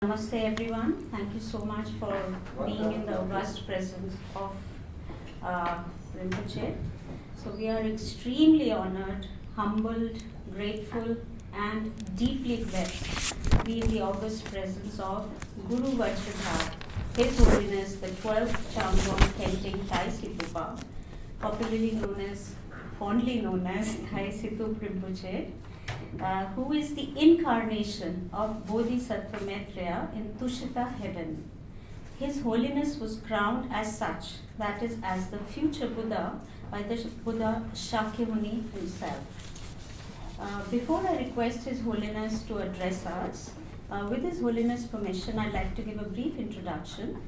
Namaste everyone. Thank you so much for being in the august presence of Rinpoche. So we are extremely honored, humbled, grateful and deeply blessed to be in the august presence of Guru Vajradhara, His Holiness the 12th Chamgon Thai Situpa, fondly known as Thai Situpa Rinpoche. Who is the incarnation of Bodhisattva Maitreya in Tushita heaven. His Holiness was crowned as such, that is, as the future Buddha by the Buddha Shakyamuni himself. Before I request His Holiness to address us, with His Holiness' permission, I'd like to give a brief introduction.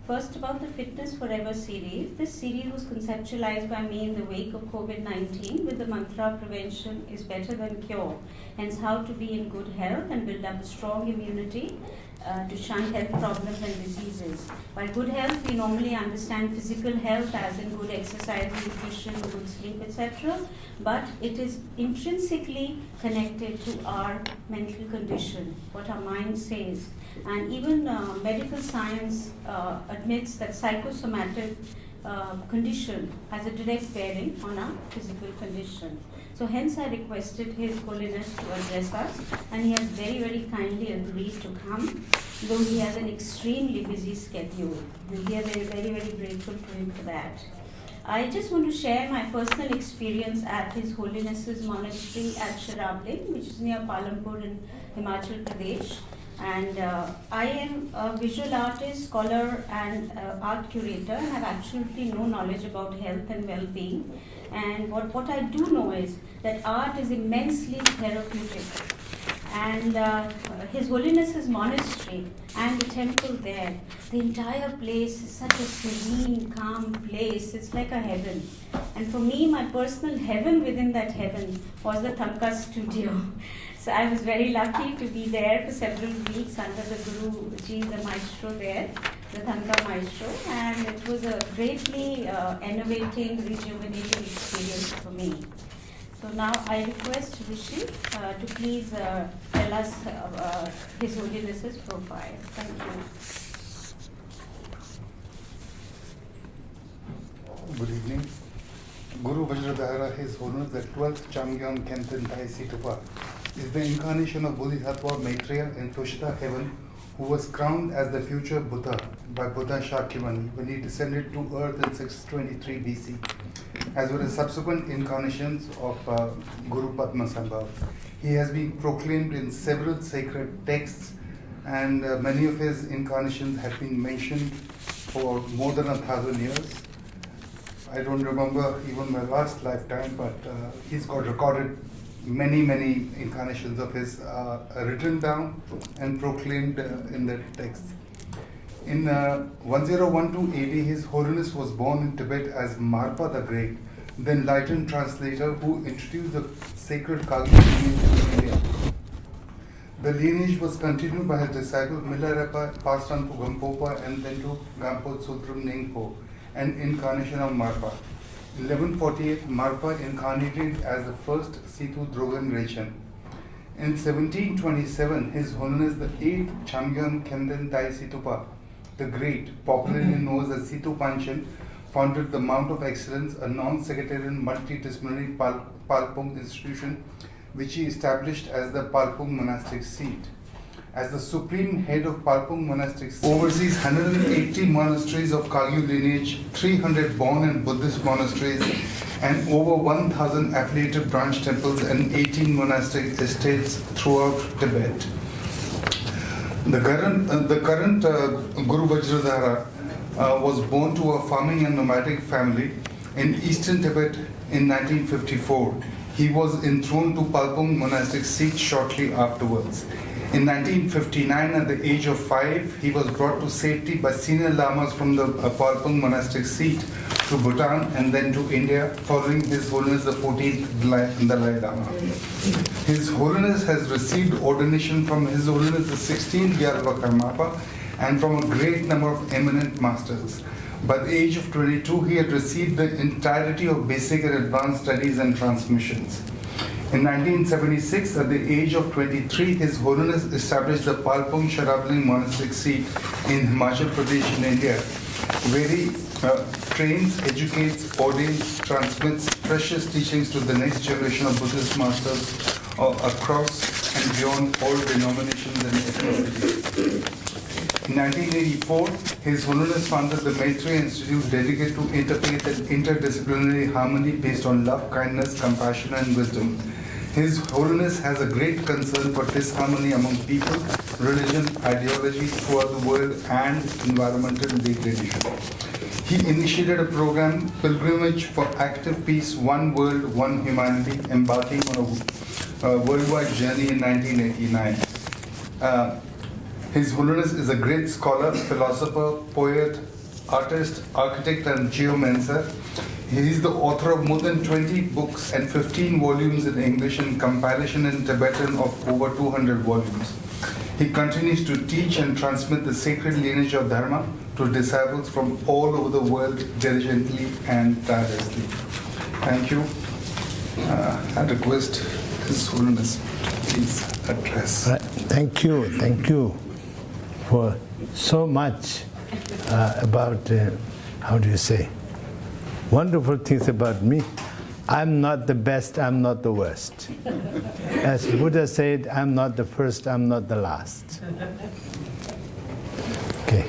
First, about the Fitness Forever series. This series was conceptualized by me in the wake of COVID-19 with the mantra prevention is better than cure. Hence, how to be in good health and build up a strong immunity to shun health problems and diseases. By good health, we normally understand physical health as in good exercise, nutrition, good sleep, etc. But it is intrinsically connected to our mental condition, what our mind says. And even medical science admits that psychosomatic condition has a direct bearing on our physical condition. So hence I requested His Holiness to address us, and he has very, very kindly agreed to come, though he has an extremely busy schedule. And we are very, very, very grateful to him for that. I just want to share my personal experience at His Holiness's monastery at Shiravling, which is near Palampur in Himachal Pradesh. And I am a visual artist, scholar and art curator and have absolutely no knowledge about health and well-being. And what I do know is that art is immensely therapeutic. And His Holiness's monastery and the temple there, the entire place is such a serene, calm place. It's like a heaven. And for me, my personal heaven within that heaven was the Thanka studio. So I was very lucky to be there for several weeks under the Guruji, the maestro there, the Thanka maestro, and it was a greatly innovating, rejuvenating experience for me. So now I request Rishi to please tell us His Holiness's profile. Thank you. Good evening. Guru Vajradhara, His Holiness the 12th Chamgon Thai Situpa, is the incarnation of Bodhisattva Maitreya in Tushita heaven, who was crowned as the future Buddha by Buddha Shakyamuni when he descended to earth in 623 BC, as well as subsequent incarnations of Guru Padmasambhav. He has been proclaimed in several sacred texts, and many of his incarnations have been mentioned for more than 1,000 years. I don't remember even my last lifetime, but he's got recorded many incarnations of his written down and proclaimed in the text. In 1012 AD, His Holiness was born in Tibet as Marpa the Great, the enlightened translator who introduced the sacred Kagyu lineage to India. The lineage was continued by his disciple Milarepa, passed on to Gampopa and then to Gampo Sutram Ningpo, an incarnation of Marpa. 1148, Marpa incarnated as the first Situ Drogan Rechan. In 1727, His Holiness the 8th Chamgon Thai Situpa, the Great, popularly known as Situpanchan, founded the Mount of Excellence, a non-sectarian multidisciplinary Palpung institution, which he established as the Palpung monastic seat. As the supreme head of Palpung monastic seat, oversees 180 monasteries of Kagyu lineage, 300 Bon and Buddhist monasteries, and over 1,000 affiliated branch temples and 18 monastic estates throughout Tibet. The current Guru Vajradhara was born to a farming and nomadic family in eastern Tibet in 1954. He was enthroned to Palpung monastic seat shortly afterwards. In 1959, at the age of 5, he was brought to safety by senior lamas from the Palpung monastic seat to Bhutan and then to India, following His Holiness the 14th Dalai Lama. His Holiness has received ordination from His Holiness the 16th Gyalpa Karmapa and from a great number of eminent masters. By the age of 22, he had received the entirety of basic and advanced studies and transmissions. In 1976, at the age of 23, His Holiness established the Palpung Sharabling monastic seat in Himachal Pradesh in India, where he trains, educates, ordains, transmits precious teachings to the next generation of Buddhist masters across and beyond all denominations and ethnicities. In 1984, His Holiness founded the Maitreya Institute dedicated to interfaith and interdisciplinary harmony based on love, kindness, compassion, and wisdom. His Holiness has a great concern for disharmony among people, religion, ideology throughout the world, and environmental degradation. He initiated a program, Pilgrimage for Active Peace, One World, One Humanity, embarking on a worldwide journey in 1989. His Holiness is a great scholar, philosopher, poet, artist, architect, and geomancer. He is the author of more than 20 books and 15 volumes in English and compilation in Tibetan of over 200 volumes. He continues to teach and transmit the sacred lineage of Dharma to disciples from all over the world diligently and tirelessly. Thank you. I request His Holiness to please address. Right. Thank you for so much about, how do you say, wonderful things about me. I'm not the best, I'm not the worst. As Buddha said, I'm not the first, I'm not the last. Okay.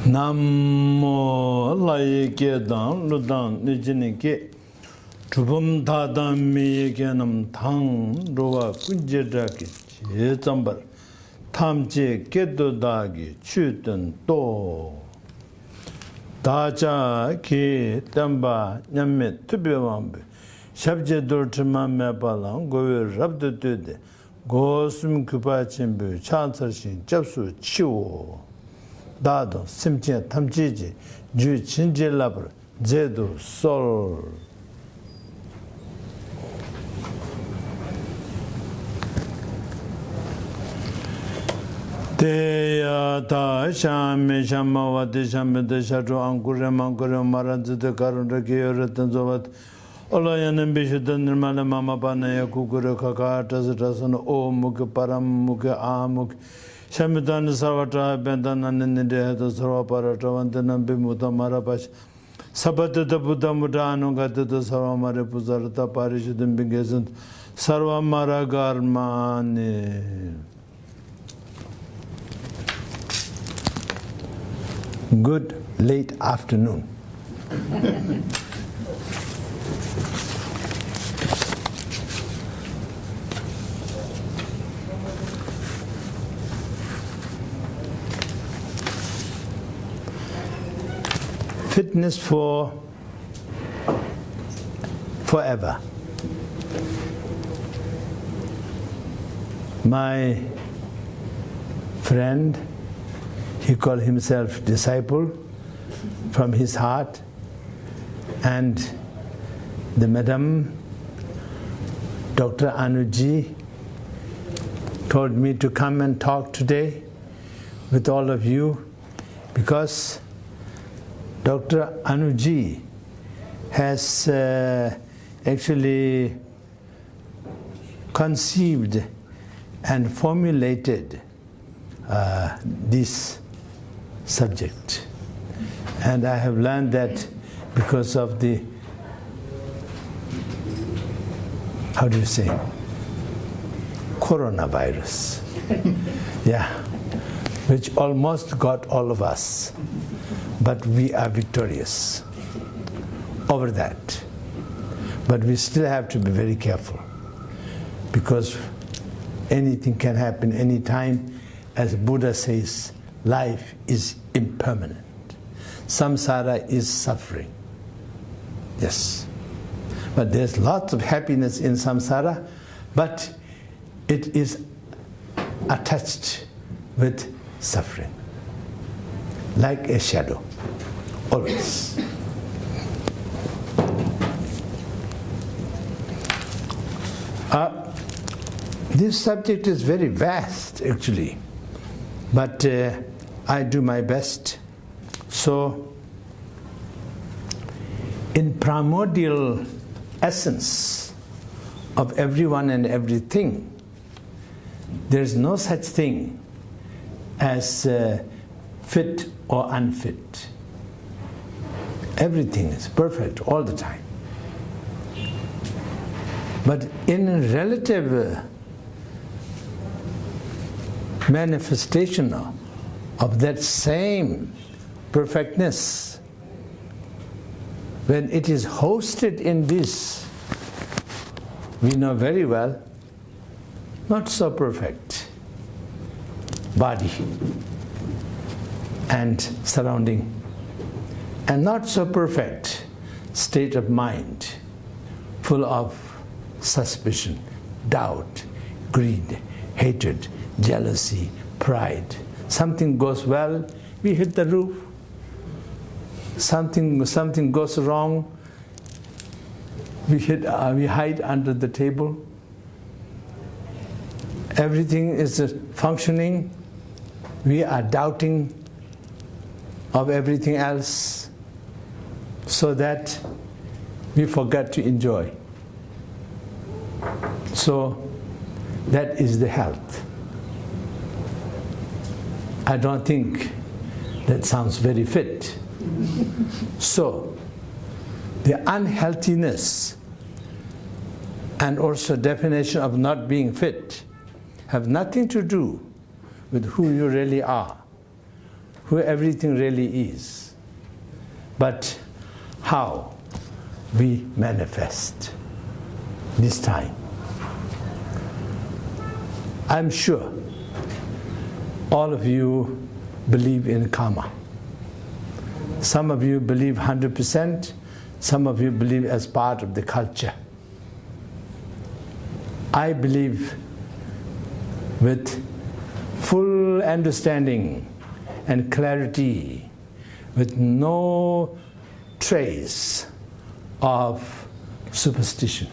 Nammo Layeke Dan Ludan Nijinike Trubum Tadam Miyeganam Tang Ruwa Kunjedaki Chetambar Tamje Kedodagi Chutan To Daja Ki Tamba Nyame Tubewambe Shabje Dortima Mepalang Gowe Rabdutude Gosum Kupachimbu Chansarshin Japsu Chiwo Dado, Simtia, Tamjiji, Ju Chinji Labra, Zedu, Sol. Deya ta shame shamawati shamede shadru ankure mankure maranzite karunre kiyoreten zovat. Olayanın beşüden nirmane mama panaya kukure kakata zitasana o muke param muke amuk. Shamidan Sarvata Bendananinde the Sarvapara Travantanam Bimuta Marapash Sabata the Buddha Mudanunga the Saramare Puzarata Parishudin Bigasant Sarva Maragarmani. Good late afternoon. Fitness for forever. my friend, he called himself disciple from his heart, and the Madam Dr. Anuji told me to come and talk today with all of you, because Dr. Anuji has actually conceived and formulated this subject. And I have learned that because of the, how do you say, coronavirus. Yeah, which almost got all of us. But we are victorious over that. But we still have to be very careful, because anything can happen anytime. As Buddha says, life is impermanent. Samsara is suffering. Yes. But there's lots of happiness in samsara, but it is attached with suffering, like a shadow, always. This subject is very vast, actually, but I do my best. So, in primordial essence of everyone and everything, there is no such thing as fit or unfit. Everything is perfect all the time. But in a relative manifestation of that same perfectness, when it is hosted in this, we know very well, not so perfect body and surrounding, and not so perfect state of mind, full of suspicion, doubt, greed, hatred, jealousy, pride. Something goes well, we hit the roof. Something goes wrong, we hide under the table. Everything is functioning, we are doubting of everything else, so that we forget to enjoy. So that is the health. I don't think that sounds very fit. So the unhealthiness and also definition of not being fit have nothing to do with who you really are, who everything really is, but how we manifest this time. I'm sure all of you believe in karma. Some of you believe 100%, some of you believe as part of the culture. I believe with full understanding and clarity, with no trace of superstition.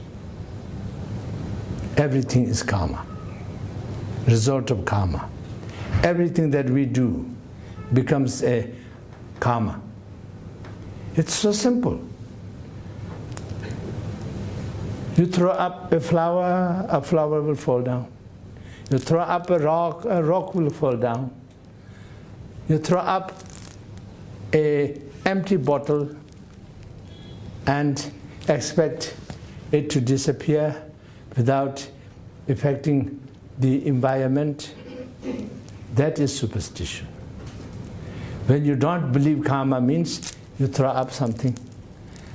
Everything is karma, result of karma. Everything that we do becomes a karma. It's so simple. You throw up a flower will fall down. You throw up a rock will fall down. You throw up an empty bottle and expect it to disappear without affecting the environment. That is superstition. When you don't believe karma means you throw up something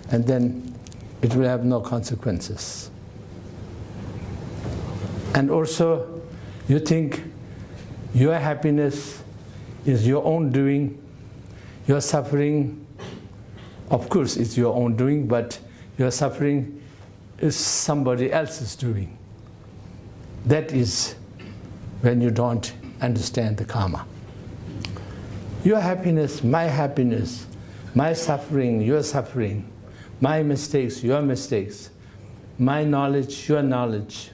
and then it will have no consequences. And also you think your happiness is your own doing, your suffering, of course it's your own doing, but your suffering is somebody else's doing. That is when you don't understand the karma. Your happiness, my suffering, your suffering, my mistakes, your mistakes, my knowledge, your knowledge,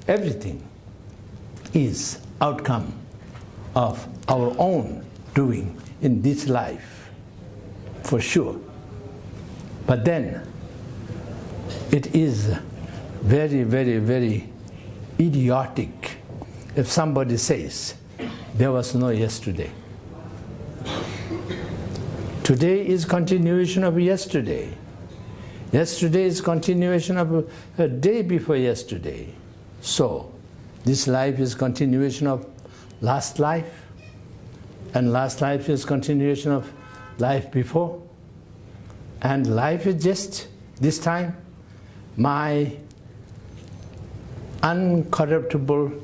everything is outcome of our own doing in this life, for sure. But then, it is very, very, very idiotic if somebody says, there was no yesterday. Today is continuation of yesterday. Yesterday is continuation of a day before yesterday. So, this life is continuation of last life, and last life is continuation of life before. And life is just, this time, my uncorruptible,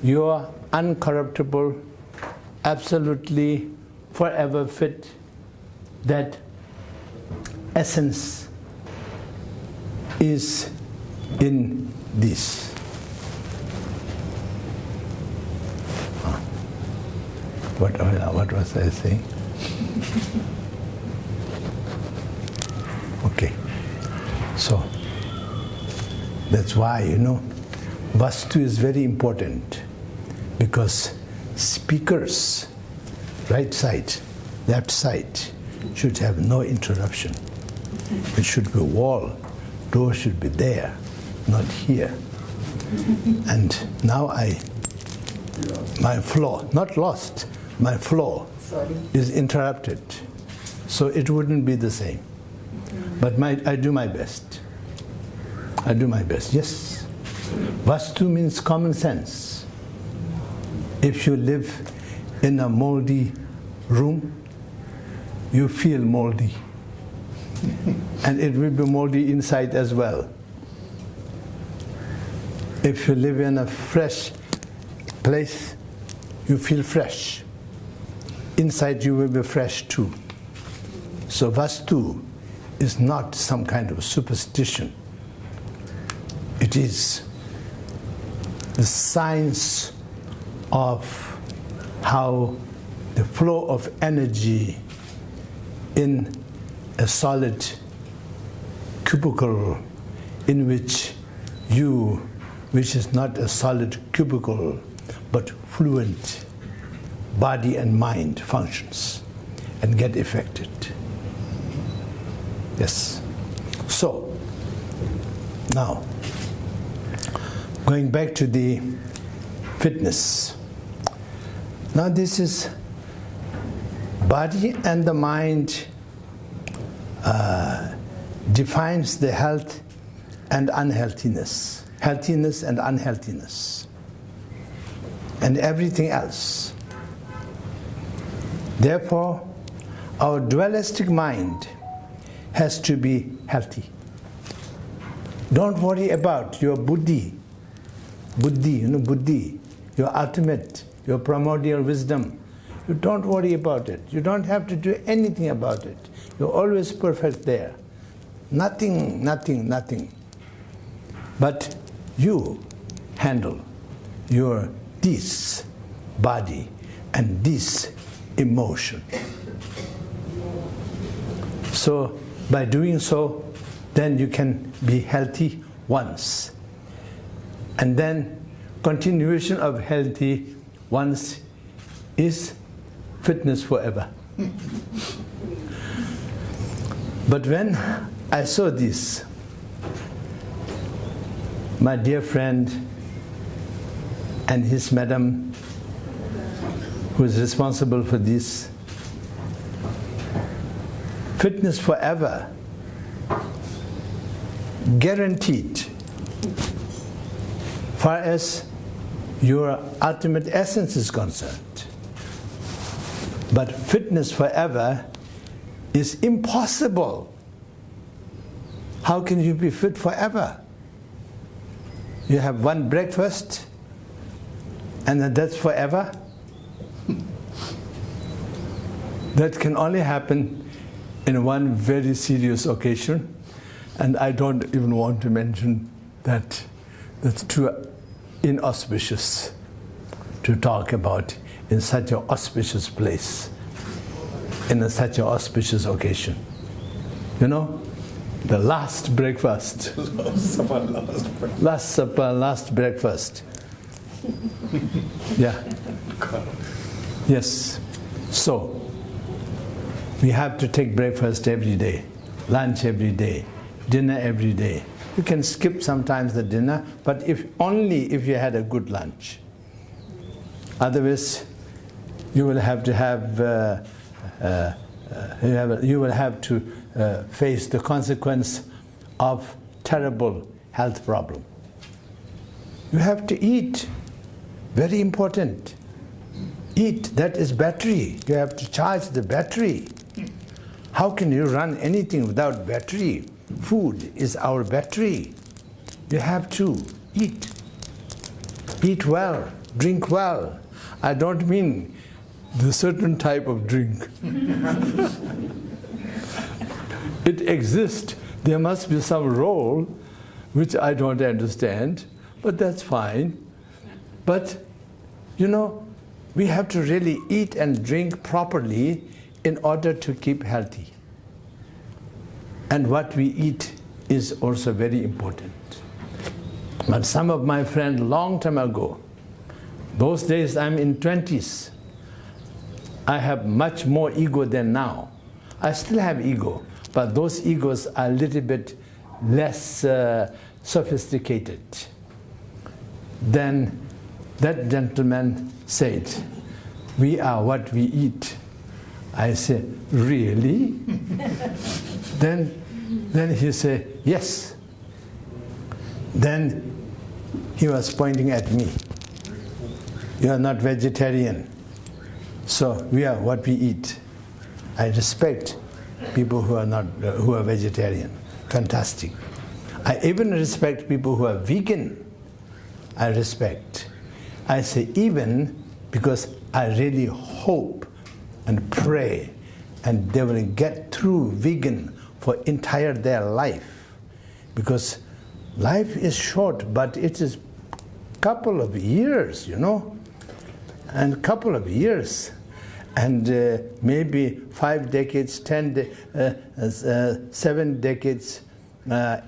your uncorruptible, absolutely forever fit, that essence is in this. What was I saying? Okay. So, that's why, Vastu is very important, because speakers, right side, left side, should have no interruption. It should be wall, door should be there, not here. And now my flow, not lost, my flow is interrupted. So it wouldn't be the same. But I do my best. I do my best, yes. Vastu means common sense. If you live in a moldy room, you feel moldy. And it will be moldy inside as well. If you live in a fresh place, you feel fresh. Inside you will be fresh too. So Vastu is not some kind of superstition. It is the science of how the flow of energy in a solid cubicle in which is not a solid cubicle, but fluent body and mind functions and get affected. Yes. So, now, going back to the fitness. Now this is body and the mind defines the health and unhealthiness, healthiness and unhealthiness, and everything else. Therefore, our dualistic mind has to be healthy. Don't worry about your buddhi, buddhi, your ultimate, your primordial wisdom. You don't worry about it. You don't have to do anything about it. You're always perfect there. Nothing. But you handle your this body and this emotion. So by doing so, then you can be healthy once. And then continuation of healthy once is fitness forever. But when I saw this, my dear friend and his madam, who is responsible for this, fitness forever, guaranteed, far as your ultimate essence is concerned. But fitness forever is impossible. How can you be fit forever? You have one breakfast and then that's forever? That can only happen in one very serious occasion, and I don't even want to mention that. That's too inauspicious. to talk about in such an auspicious place, in such an auspicious occasion. You know, the last breakfast. Last supper, last breakfast. Yeah. Yes. So, we have to take breakfast every day, lunch every day, dinner every day. You can skip sometimes the dinner, but only if you had a good lunch. Otherwise, you will have to face the consequence of terrible health problem. You have to eat. Very important. Eat, that is battery. You have to charge the battery. How can you run anything without battery? Food is our battery. You have to eat. Eat well, drink well. I don't mean the certain type of drink. It exists. There must be some role which I don't understand, but that's fine. But, you know, we have to really eat and drink properly in order to keep healthy. And what we eat is also very important. But some of my friends long time ago, those days I'm in 20s, I have much more ego than now. I still have ego, but those egos are a little bit less sophisticated. Then that gentleman said, "We are what we eat." I said, "Really?" Then he said, "Yes." Then he was pointing at me. "You are not vegetarian, so we are what we eat." I respect people who are vegetarian. Fantastic. I even respect people who are vegan. I respect. I say even because I really hope and pray and they will get through vegan for entire their life. Because life is short, but it is couple of years, you know, and couple of years. And maybe 5 decades, 7 decades,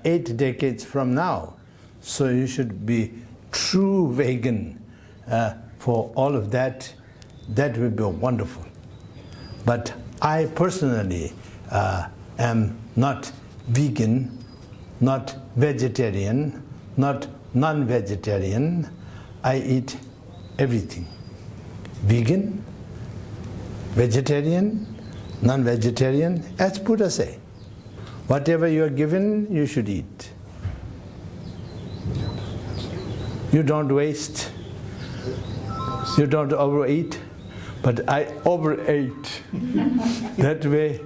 8 decades from now. So you should be true vegan for all of that. That would be wonderful. But I personally am not vegan, not vegetarian, not non-vegetarian. I eat everything. Vegan, vegetarian, non-vegetarian, as Buddha say. Whatever you are given, you should eat. You don't waste. You don't overeat. But I overate. That way,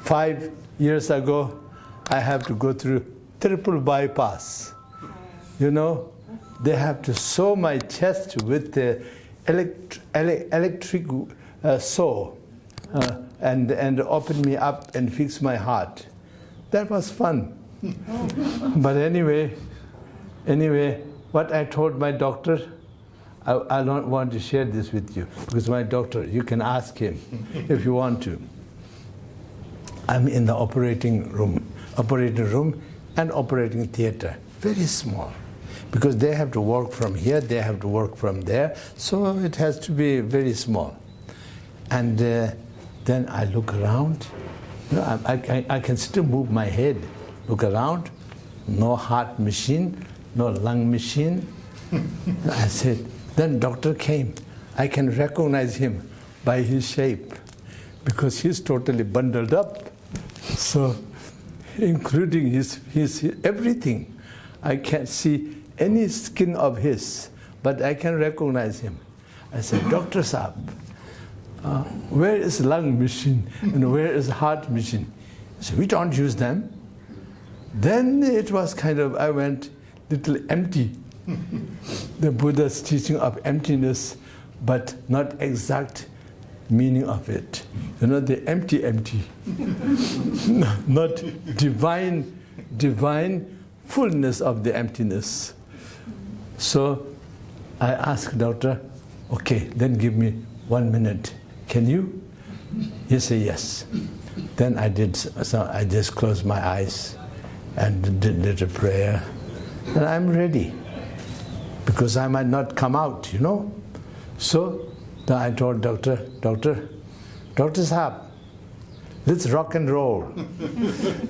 5 years ago, I have to go through triple bypass. You know, they have to sew my chest with the electric saw and open me up and fix my heart. That was fun. But anyway, what I told my doctor, I don't want to share this with you, because my doctor, you can ask him if you want to. I'm in the operating room and operating theater, very small, because they have to work from here, they have to work from there, so it has to be very small. And then I look around, you know, I can still move my head, look around, no heart machine, no lung machine. I said, then doctor came. I can recognize him by his shape because he's totally bundled up. So, including his everything. I can't see any skin of his, but I can recognize him. I said, Dr. Saab, where is lung machine and where is heart machine? He said, we don't use them. Then it was kind of, I went little empty. The Buddha's teaching of emptiness, but not exact meaning of it. You know, the empty. Not divine fullness of the emptiness. So I asked doctor, Okay, then give me 1 minute. Can you? He said, yes. Then I did, so I just closed my eyes and did a prayer. And I'm ready, because I might not come out, you know. So then I told Dr. Sahab, let's rock and roll.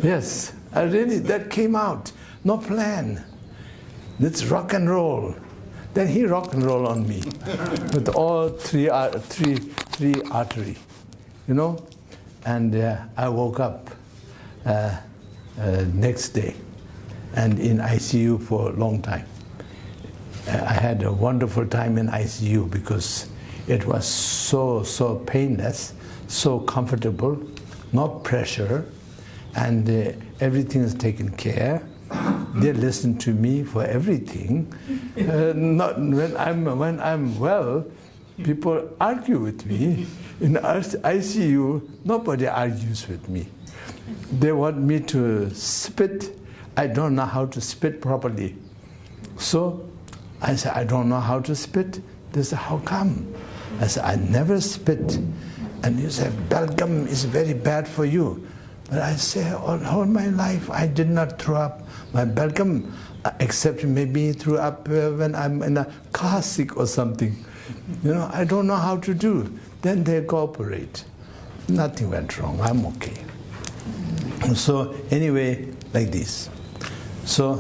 Yes, that came out. No plan. Let's rock and roll. Then he rock and roll on me with all three artery, you know. And I woke up next day and in ICU for a long time. I had a wonderful time in ICU because it was so painless, so comfortable, no pressure, and everything is taken care. They listen to me for everything. Not when I'm well, people argue with me. In ICU, nobody argues with me. They want me to spit. I don't know how to spit properly. So I said, I don't know how to spit. They said, how come? I said, I never spit. And you said, belgum is very bad for you. But I say, all my life I did not throw up my belgum, except maybe threw up when I'm in a car sick or something. You know, I don't know how to do. Then they cooperate. Nothing went wrong. I'm okay. So anyway, like this. So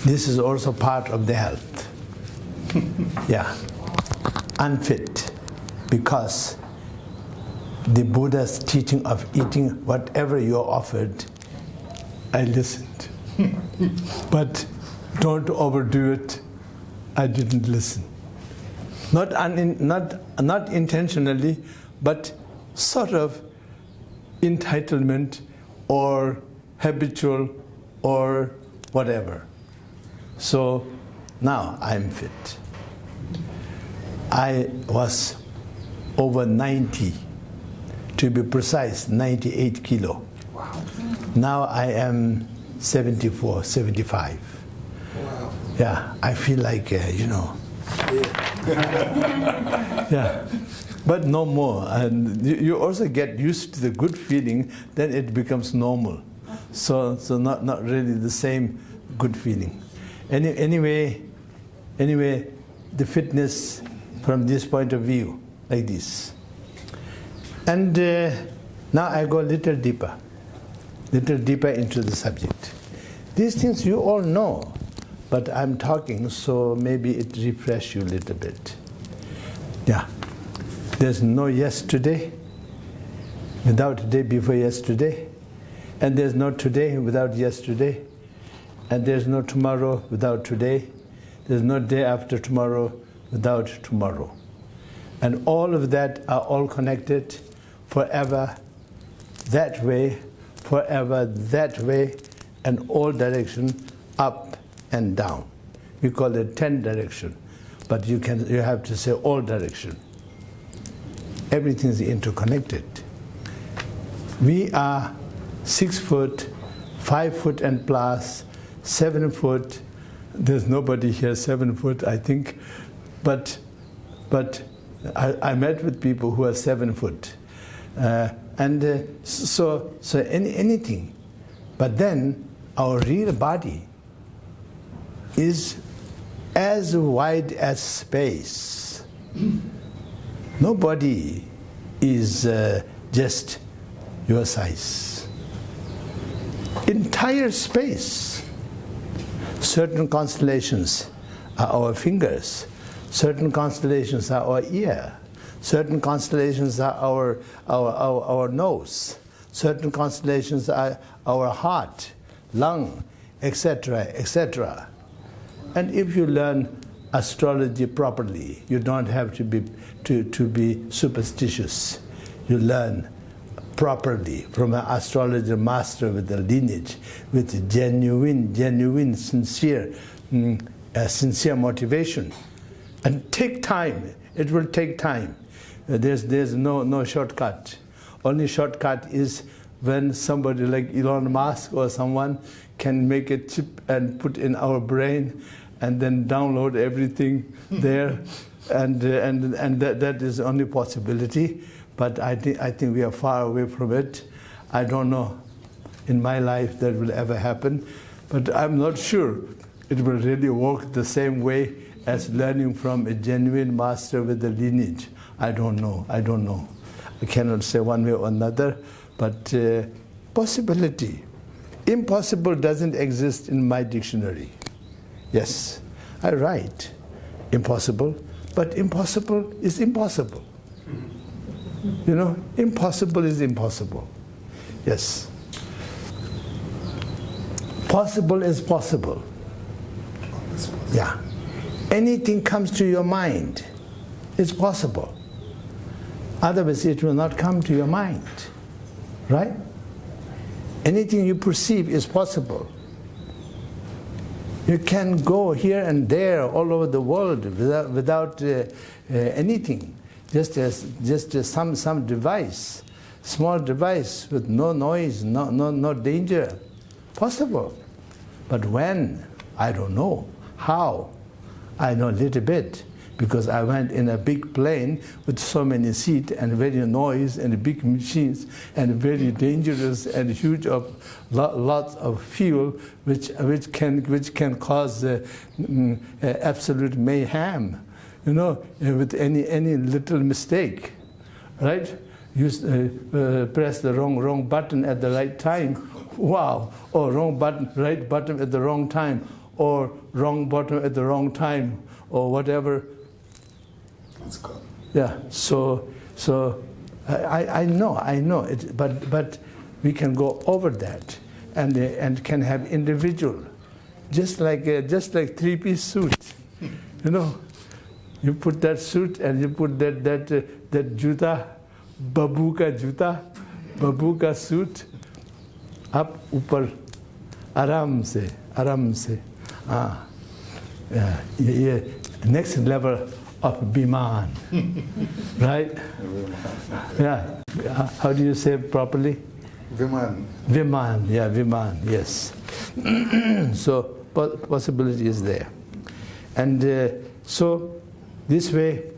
this is also part of the health. Yeah, unfit, because the Buddha's teaching of eating whatever you're offered, I listened. But don't overdo it. I didn't listen. Not intentionally, but sort of entitlement or habitual or whatever. So now I'm fit. I was over 90, to be precise, 98 kilo. Wow. Now I am 74, 75. Wow. Yeah, I feel like, you know. Yeah. Yeah, but no more. And you also get used to the good feeling, then it becomes normal. So not really the same good feeling. Anyway, the fitness from this point of view, like this. And now I go a little deeper into the subject. These things you all know, but I'm talking, so maybe it refreshes you a little bit. Yeah, there's no yesterday without day before yesterday, and there's no today without yesterday, and there's no tomorrow without today, there's no day after tomorrow without tomorrow. And all of that are all connected forever that way, forever that way, and all direction up and down. We call it 10 direction, but you have to say all direction. Everything is interconnected. We are 6 foot, 5 foot and plus, 7 foot. There's nobody here 7 foot, I think, but I met with people who are 7 foot, so anything. But then our real body is as wide as space. Nobody is just your size. Entire space. Certain constellations are our fingers. Certain constellations are our ear. Certain constellations are our nose. Certain constellations are our heart, lung, etc., etc. And if you learn astrology properly, you don't have to be superstitious. You learn properly from an astrologer master with a lineage, with genuine, sincere motivation. And take time. It will take time. There's no shortcut. Only shortcut is when somebody like Elon Musk or someone can make a chip and put in our brain and then download everything there. and that is only possibility. But I think we are far away from it. I don't know in my life that will ever happen, but I'm not sure it will really work the same way as learning from a genuine master with a lineage. I don't know. I cannot say one way or another, but possibility. Impossible doesn't exist in my dictionary. Yes, I write impossible, but impossible is impossible. You know, impossible is impossible. Yes. Possible is possible. Yeah. Anything comes to your mind, it's possible. Otherwise, it will not come to your mind. Right? Anything you perceive is possible. You can go here and there all over the world without anything. Just as some device, small device with no noise, no danger. Possible. But when? I don't know. How? I know a little bit, because I went in a big plane with so many seats and very noise and big machines and very dangerous and huge of lots of fuel, which can cause absolute mayhem, you know, with any little mistake, right? You press the wrong button at the right time, wow! Or right button at the wrong time, or wrong button at the wrong time, or whatever. Let's go. Yeah. So I know it, but we can go over that, and can have individual, just like three-piece suit, you know. You put that suit and you put that juta, babuka suit, up upar, aram se. Yeah. Next level of Biman, right? Yeah. How do you say it properly? Viman. Viman, yeah, Viman, yes. So possibility is there, and so this way,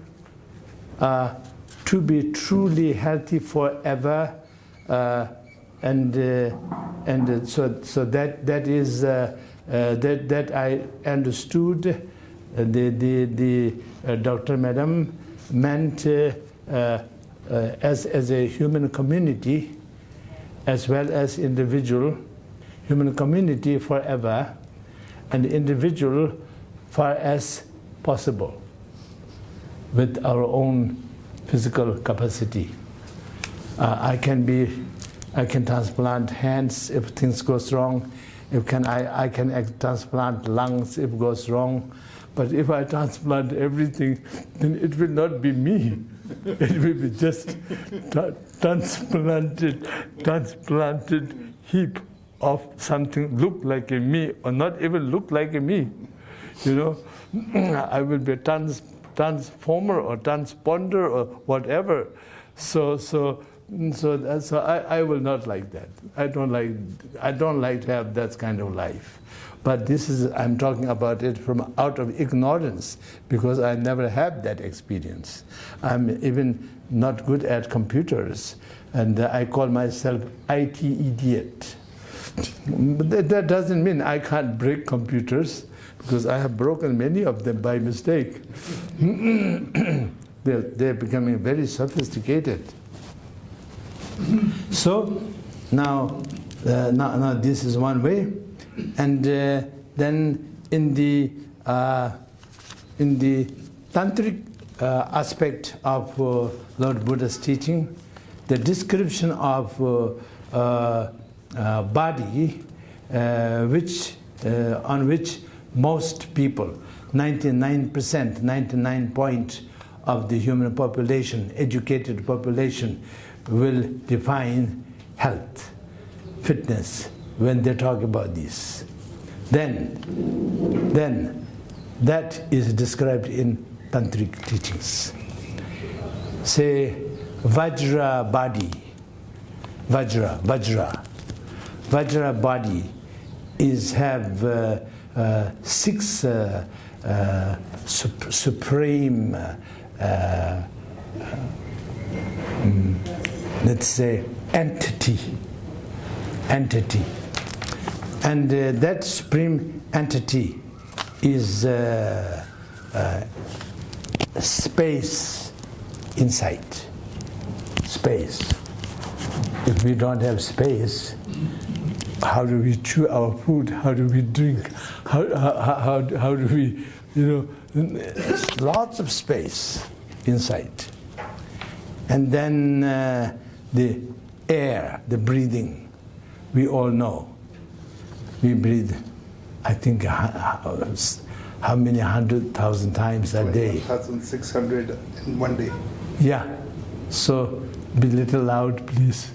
to be truly healthy forever, and so that is that I understood. The Dr. Madam meant as a human community, as well as individual, human community forever, and individual far as possible, with our own physical capacity. I can transplant hands if things goes wrong. I can transplant lungs if it goes wrong. But if I transplant everything, then it will not be me. It will be just transplanted heap of something look like a me, or not even look like a me. You know, I will be a transformer or transponder or whatever. So I will not like that. I don't like to have that kind of life. But I'm talking about it from out of ignorance, because I never had that experience. I'm even not good at computers, and I call myself IT idiot. But that doesn't mean I can't break computers, because I have broken many of them by mistake. They're becoming very sophisticated. So now this is one way, and then in the tantric aspect of Lord Buddha's teaching, the description of body, on which most people, 99 point of the human population, educated population, will define health, fitness, when they talk about this. Then that is described in tantric teachings. Say Vajra body, Vajra body have 6 supreme, let's say, entity. And that supreme entity is space inside. Space. If we don't have space, how do we chew our food? How do we drink? How do we, it's lots of space inside. And then the air, the breathing, we all know. We breathe, I think, how many 100,000 times a day? 1,600 in one day. Yeah. So be a little loud, please.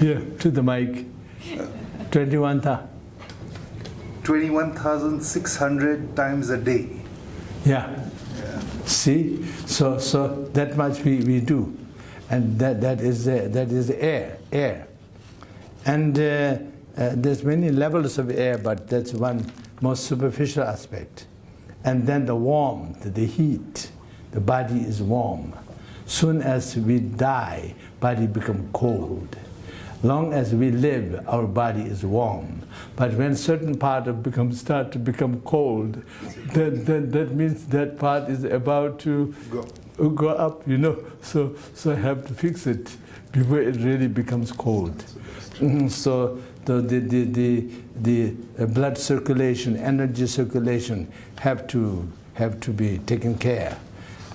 Here, to the mic. 21,600 times a day. Yeah. See? So that much we do. And that is air. And there's many levels of air, but that's one most superficial aspect. And then the warmth, the heat, the body is warm. Soon as we die, body become cold. Long as we live, our body is warm. But when certain part start to become cold, then that means that part is about to go up, So I have to fix it before it really becomes cold. So the blood circulation, energy circulation have to be taken care.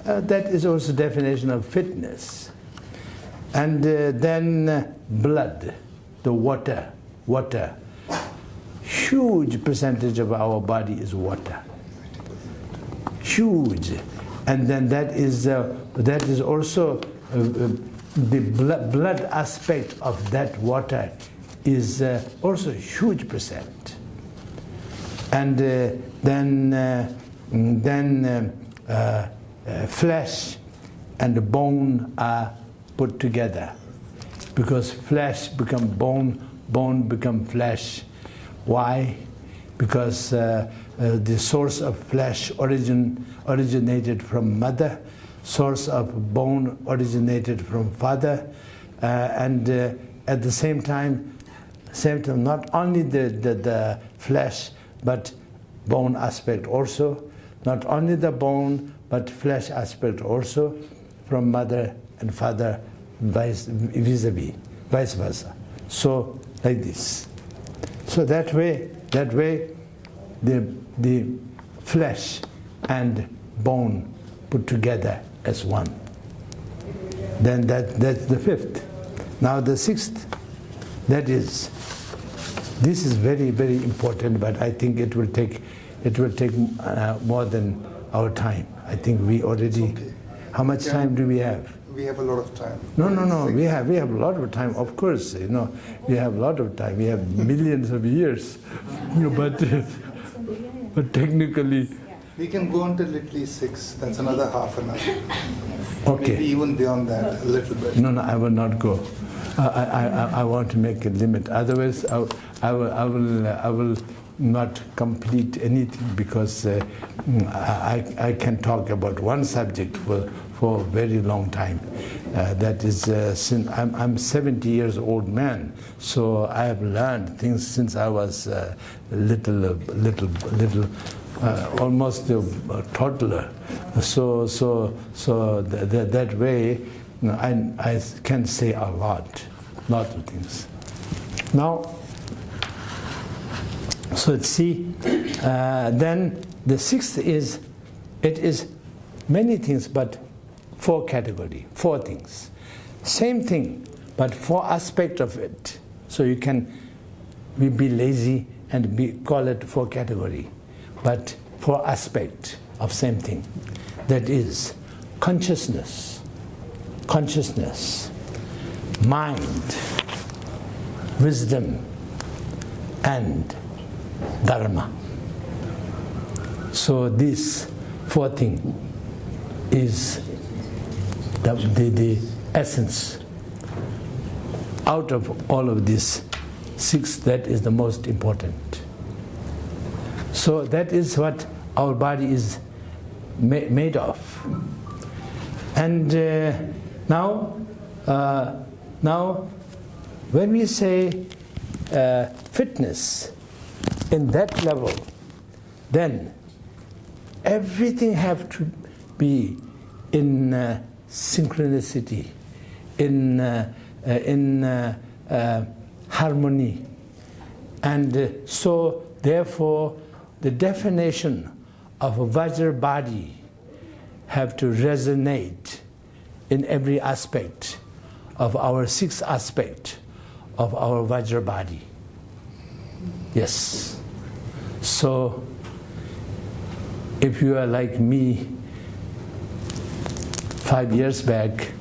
That is also definition of fitness. And then blood, the water. Huge percentage of our body is water. Huge. And then that is also the blood aspect of that water is also a huge percent. And then flesh and bone are put together, because flesh become bone, bone become flesh. Why? Because the source of flesh originated from mother, source of bone originated from father, and at the same time, not only the flesh, but bone aspect also, not only the bone, but flesh aspect also, from mother and father, vice versa. So like this. So that way, the flesh and bone put together as one. Then that's the fifth. Now the sixth, this is very, very important, but I think it will take more than our time. I think we already. Okay. How much time do we have? We have a lot of time. No. We have a lot of time. Of course, we have a lot of time. We have millions of years, but technically. We can go until at least 6. That's another half an hour. Okay. Maybe even beyond that, a little bit. No, I will not go. I want to make a limit. Otherwise, I will not complete anything, because I can talk about one subject for a very long time. That is, since I'm 70 years old man, so I have learned things since I was little, almost a toddler. So that way, I can say a lot of things. Now, so let's see. Then the sixth is, it is many things, but 4 category, 4 things. Same thing, but 4 aspect of it. So we be lazy and call it 4 category, but 4 aspect of same thing. That is consciousness, mind, wisdom, and dharma. So this 4 thing is the essence. Out of all of these 6, that is the most important. So that is what our body is made of. And now, when we say fitness in that level, then everything have to be in synchronicity, in harmony. And so, therefore, the definition of a Vajra body have to resonate in every aspect of our 6 aspect of our Vajra body. Yes. So, if you are like me, 5 years back,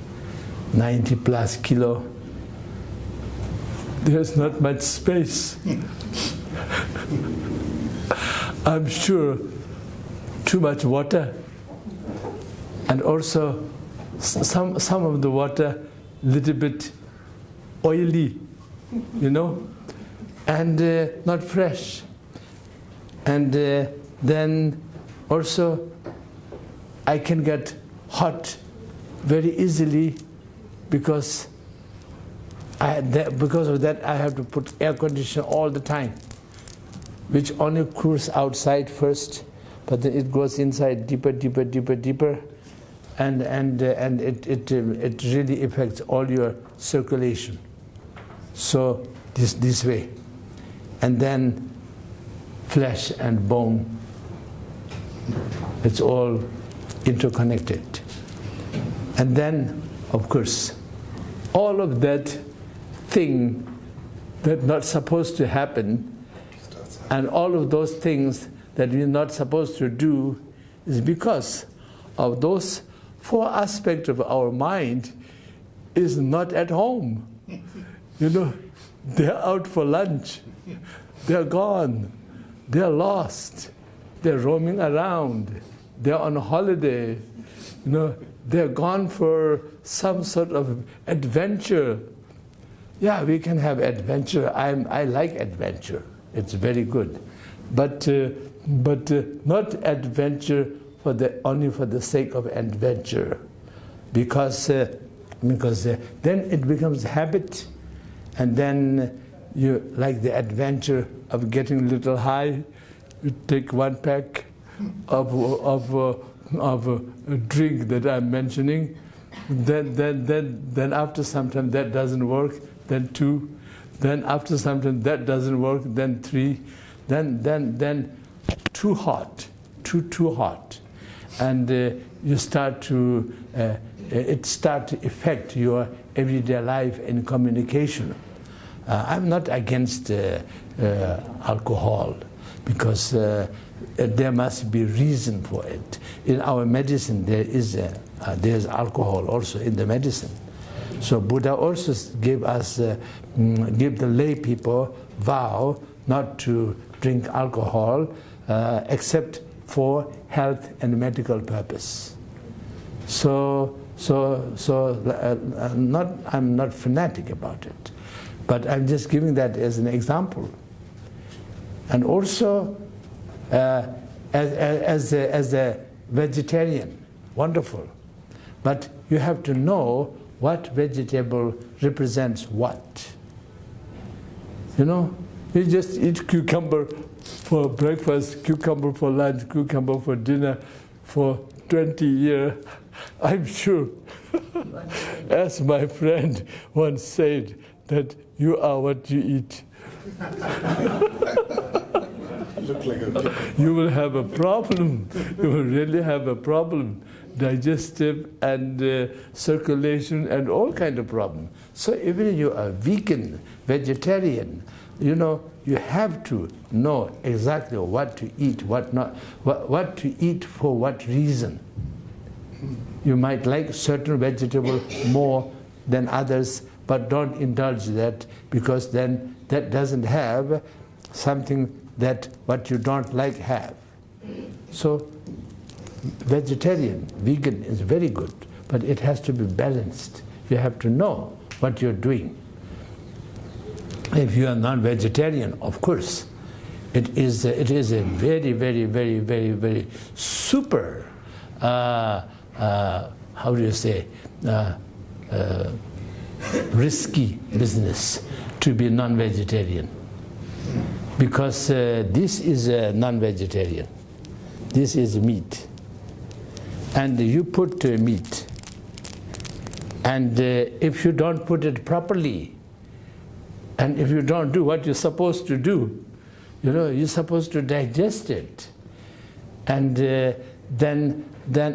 90 plus kilo, there's not much space. I'm sure too much water, and also some of the water little bit oily, you know, and not fresh. And then also I can get hot very easily because because of that I have to put air conditioner all the time, which only cools outside first, but then it goes inside deeper, and it really affects all your circulation. So this way, and then flesh and bone, it's all interconnected. And then, of course, all of that thing that's not supposed to happen, and all of those things that we're not supposed to do, is because of those 4 aspects of our mind is not at home. You know, they're out for lunch, they're gone, they're lost, they're roaming around, they're on holiday, you know, they're gone for some sort of adventure. Yeah, we can have adventure. I like adventure. It's very good, but not adventure only for the sake of adventure, because then it becomes habit, and then you like the adventure of getting a little high. You take 1 pack of a drink that I'm mentioning. Then after some time that doesn't work. Then 2. Then after some time that doesn't work. Then 3. Then too hot, too hot, and you start to it start to affect your everyday life and communication. I'm not against alcohol, because there must be reason for it. In our medicine, there's alcohol also in the medicine. So Buddha also gave the lay people vow not to drink alcohol except for health and medical purpose. I'm not fanatic about it, but I'm just giving that as an example. And also, as a vegetarian, wonderful, but you have to know what vegetable represents what. You know, you just eat cucumber for breakfast, cucumber for lunch, cucumber for dinner for 20 years. I'm sure, as my friend once said, that you are what you eat. You will have a problem. You will really have a problem. Digestive and circulation and all kind of problem. So even if you are vegan, vegetarian, you know, you have to know exactly what to eat, what not, what to eat for what reason. You might like certain vegetable more than others, but don't indulge that, because then that doesn't have something that what you don't like have. So vegetarian, vegan is very good, but it has to be balanced. You have to know what you're doing. If you are non-vegetarian, of course, It is a very, very, very, very, very super, how do you say, risky business to be non-vegetarian. Because this is a non-vegetarian. This is meat. And you put meat. And if you don't put it properly, and if you don't do what you're supposed to do, you're supposed to digest it. And then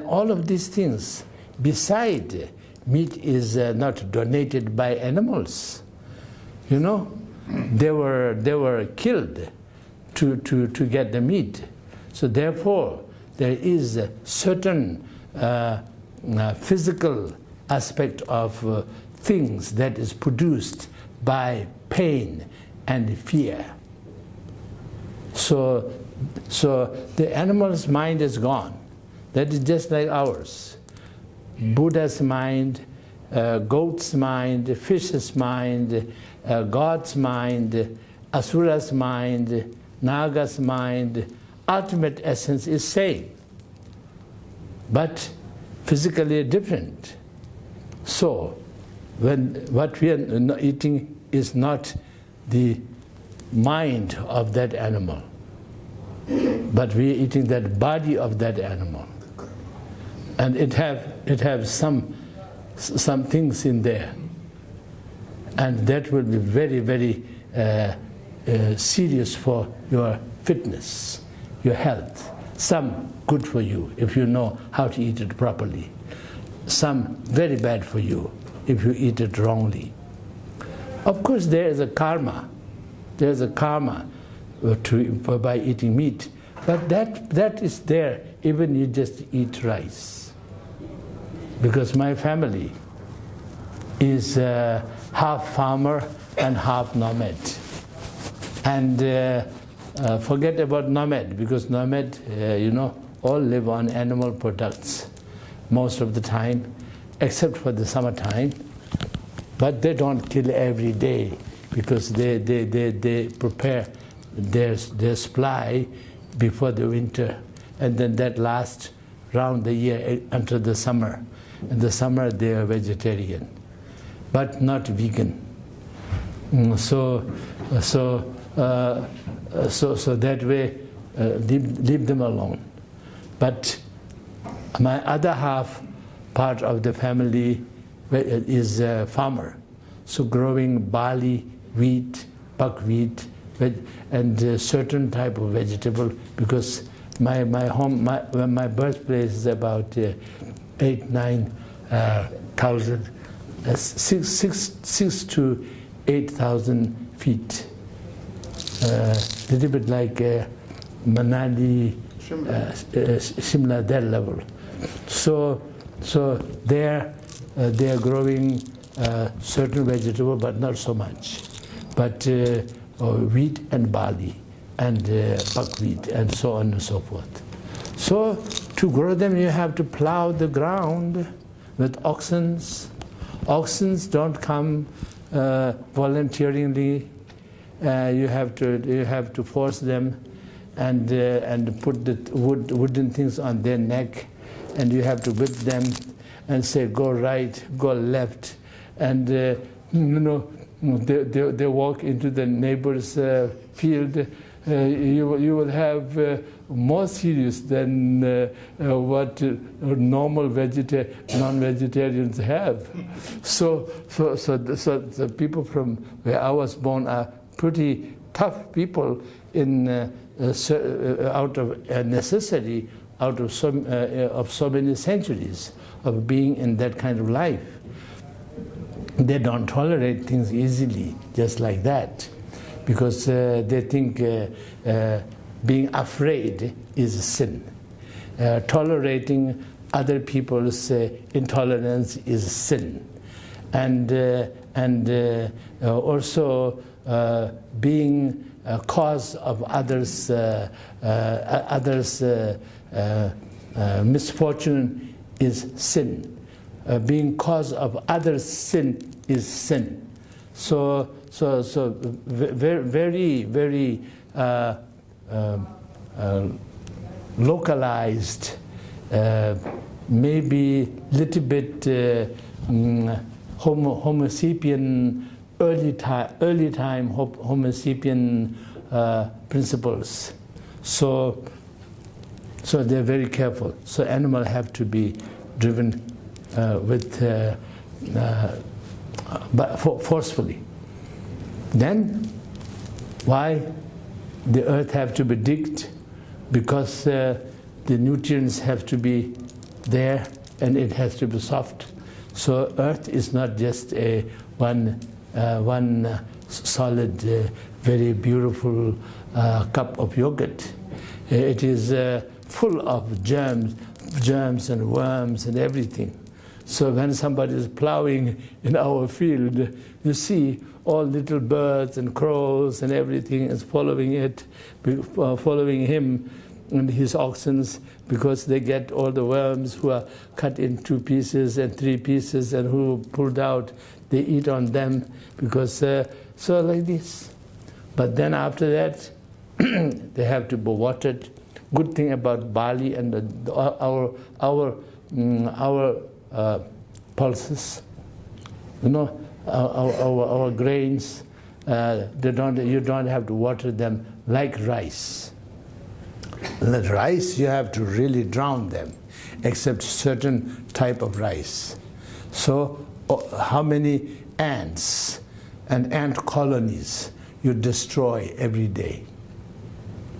all of these things, beside meat is not donated by animals. They were killed to get the meat. So therefore, there is a certain physical aspect of things that is produced by pain and fear. So the animal's mind is gone. That is just like ours. Buddha's mind, goat's mind, fish's mind, God's mind, Asura's mind, Naga's mind, ultimate essence is same, but physically different. So, what we are eating is not the mind of that animal, but we are eating that body of that animal, and it have some things in there, and that will be very, very serious for your fitness, your health. Some good for you if you know how to eat it properly. Some very bad for you if you eat it wrongly. Of course, there is a karma. There is a karma by eating meat, but that is there even you just eat rice. Because my family is half farmer and half nomad. And forget about nomad, because nomad, all live on animal products most of the time, except for the summertime. But they don't kill every day, because they prepare their supply before the winter, and then that lasts round the year until the summer. In the summer they are vegetarian, but not vegan. So that way, leave them alone. But my other half part of the family is a farmer, so growing barley, wheat, buckwheat, and certain type of vegetable, because my birthplace is about 8,000-9,000, 6 to 8,000 feet. Little bit like Manali, Shimla, that level. So there they are growing certain vegetable, but not so much. But wheat and barley and buckwheat and so on and so forth. So to grow them, you have to plow the ground with oxens. Oxens don't come voluntarily. You have to force them and put the wooden things on their neck, and you have to whip them and say, go right, go left, and they walk into the neighbor's field. You will have more serious than what normal non-vegetarians have. So the people from where I was born are pretty tough people out of necessity, out of so many centuries of being in that kind of life. They don't tolerate things easily, just like that, because they think being afraid is a sin. Tolerating other people's intolerance is a sin, and also being a cause of others' misfortune is sin. Being cause of others' sin is sin. So very, very localized, maybe little bit Homo sapien, early time Homo sapien principles. So they're very careful. So animals have to be driven forcefully. Then, why the earth have to be digged? Because the nutrients have to be there, and it has to be soft. So earth is not just a one solid, very beautiful cup of yogurt. It is full of germs and worms and everything. So when somebody is plowing in our field, you see all little birds and crows and everything is following him and his oxen, because they get all the worms who are cut in 2 pieces and 3 pieces, and who pulled out, they eat on them, because so like this. But then after that, they have to be watered. Good thing about barley and our pulses, our grains, you don't have to water them like rice. The rice, you have to really drown them, except certain type of rice. So how many ants and ant colonies you destroy every day,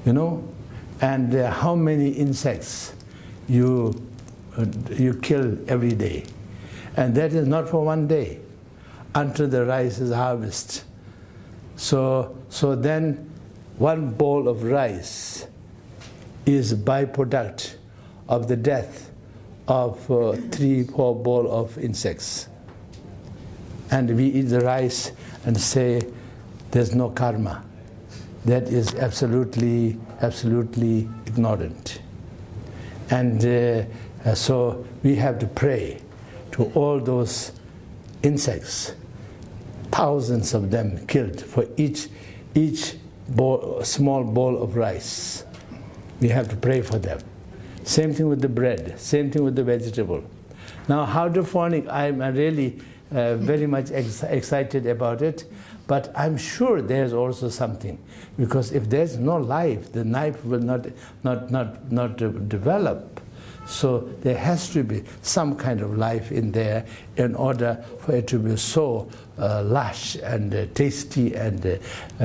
and how many insects you kill every day. And that is not for one day, until the rice is harvested. So then 1 bowl of rice is byproduct of the death of 3-4 bowl of insects. And we eat the rice and say there's no karma. That is absolutely ignorant. And so we have to pray to all those insects, thousands of them killed for each small bowl of rice. We have to pray for them. Same thing with the bread, same thing with the vegetable. Now hydroponic, I'm really very much excited about it, but I'm sure there's also something, because if there's no life, the life will not develop. So there has to be some kind of life in there in order for it to be so lush and tasty and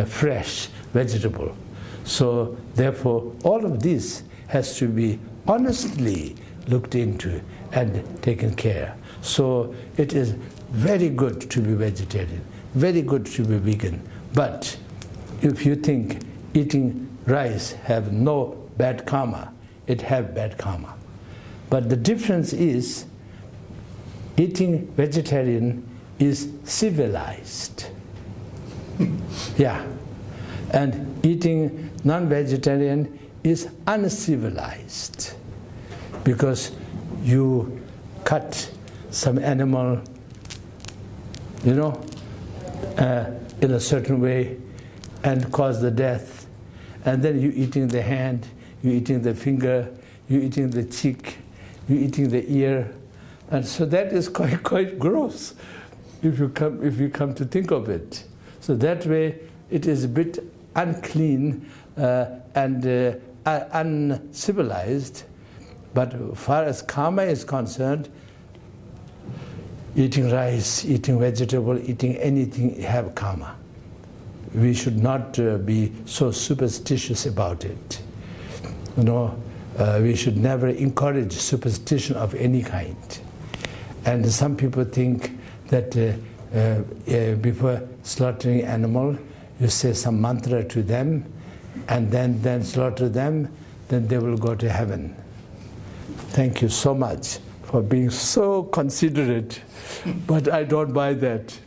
fresh vegetable. So therefore, all of this has to be honestly looked into and taken care. So it is very good to be vegetarian, very good to be vegan. But if you think eating rice have no bad karma, it have bad karma. But the difference is, eating vegetarian is civilized. Yeah. And eating non-vegetarian is uncivilized, because you cut some animal, in a certain way and cause the death, and then you eating the hand, you eating the finger, you eating the cheek, you eating the ear, and so that is quite gross if you come to think of it. So that way it is a bit unclean and uncivilized. But as far as karma is concerned, eating rice, eating vegetable, eating anything have karma. We should not be so superstitious about it. We should never encourage superstition of any kind. And some people think that before slaughtering animal, you say some mantra to them, and then slaughter them, then they will go to heaven. Thank you so much for being so considerate, but I don't buy that.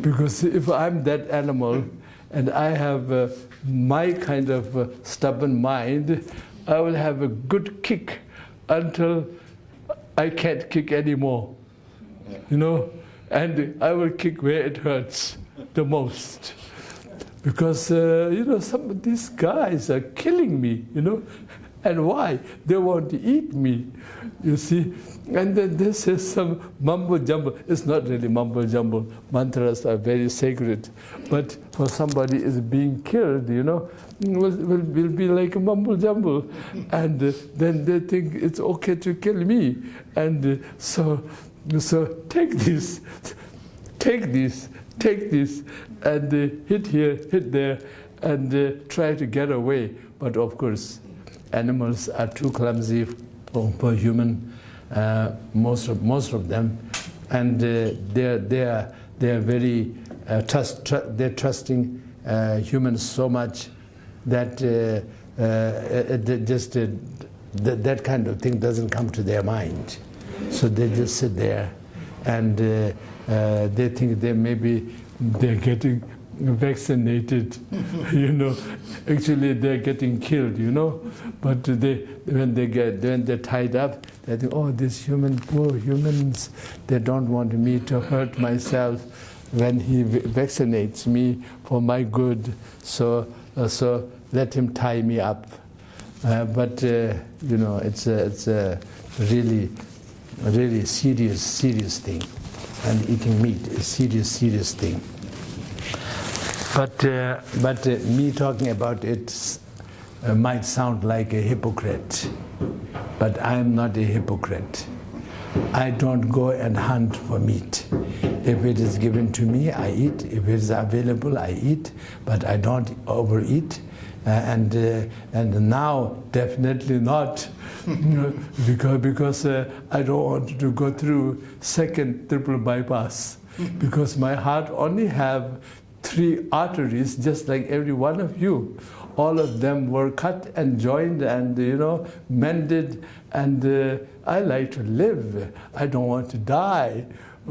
Because if I'm that animal and I have my kind of stubborn mind, I will have a good kick until I can't kick anymore, and I will kick where it hurts the most. because some of these guys are killing me, and why? They want to eat me, you see. And then this is some mumbo jumbo. It's not really mumbo jumbo. Mantras are very sacred, but for somebody is being killed, will be like a mumbo jumbo, and then they think it's okay to kill me, and so take this, and hit here, hit there, and try to get away. But of course, animals are too clumsy for human, most of them, and they are very they're trusting humans so much that that kind of thing doesn't come to their mind. So they just sit there, and they think they're getting vaccinated, Actually, they're getting killed, But when they're tied up, they think, oh, these poor humans, they don't want me to hurt myself when he vaccinates me for my good. So let him tie me up. But it's a really serious thing, and eating meat is serious thing. But me talking about it might sound like a hypocrite, but I am not a hypocrite. I don't go and hunt for meat. If it is given to me, I eat. If it is available, I eat, but I don't overeat. And now definitely not, because I don't want to go through second triple bypass, because my heart only have 3 arteries, just like every one of you. All of them were cut and joined and mended, and I like to live. I don't want to die.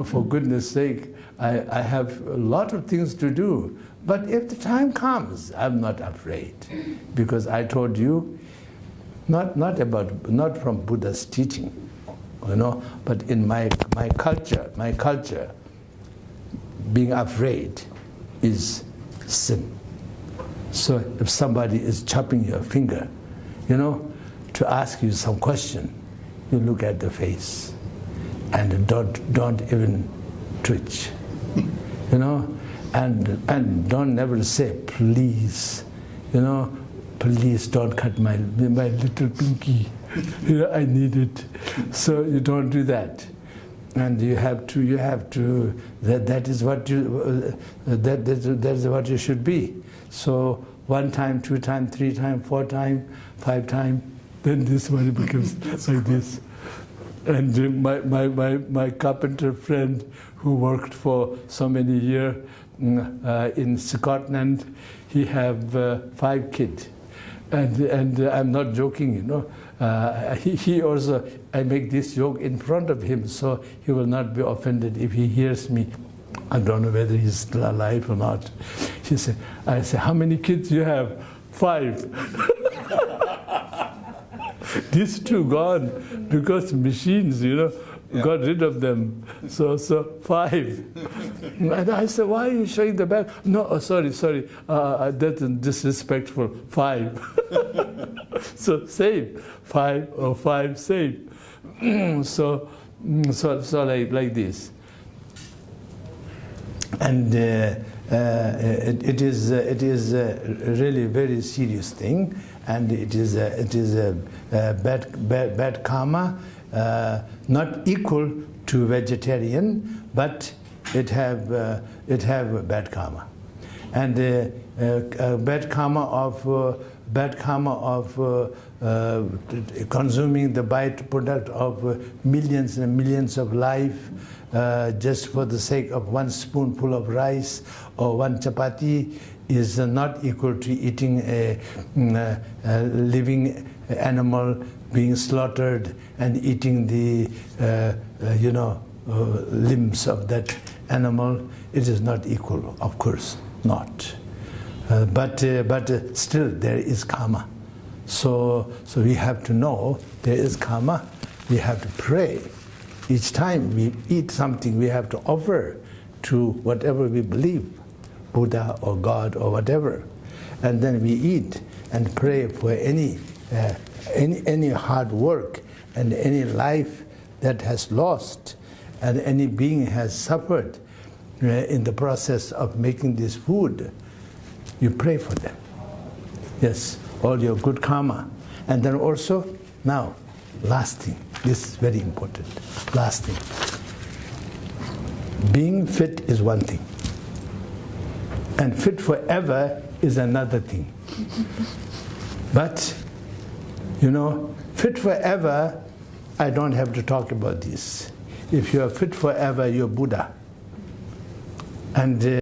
For goodness sake, I have a lot of things to do. But if the time comes, I'm not afraid, because I told you, not from Buddha's teaching, but in my culture, being afraid is sin. So if somebody is chopping your finger, to ask you some question, you look at the face and don't even twitch, and don't never say please, please don't cut my little pinky, I need it. So you don't do that. And you have to. That is what you. That is what you should be. So 1 time, 2 time, 3 time, 4 time, 5 time, then this one becomes like this. And my carpenter friend who worked for so many years in Scotland, he have 5 kids, and I'm not joking, he also, I make this joke in front of him, so he will not be offended if he hears me. I don't know whether he's still alive or not. I say, how many kids you have? 5. These 2 gone because machines, got rid of them. So 5. And I said, why are you showing the back? No, sorry, that's disrespectful. 5. So same. 5 or 5, same. So like this. And it is a really very serious thing, and it is a bad karma, not equal to vegetarian, but it have bad karma, and bad karma of consuming the byproduct of millions and millions of life. Just for the sake of 1 spoonful of rice or 1 chapati is not equal to eating a living animal being slaughtered and eating the limbs of that animal. It is not equal, of course not. But still there is karma. So we have to know there is karma. We have to pray. Each time we eat something, we have to offer to whatever we believe, Buddha or God or whatever. And then we eat and pray for any hard work and any life that has lost and any being has suffered in the process of making this food. You pray for them. Yes, all your good karma. And then also, now, last thing, this is very important, last thing. Being fit is one thing, and fit forever is another thing. But, fit forever, I don't have to talk about this. If you are fit forever, you're Buddha. And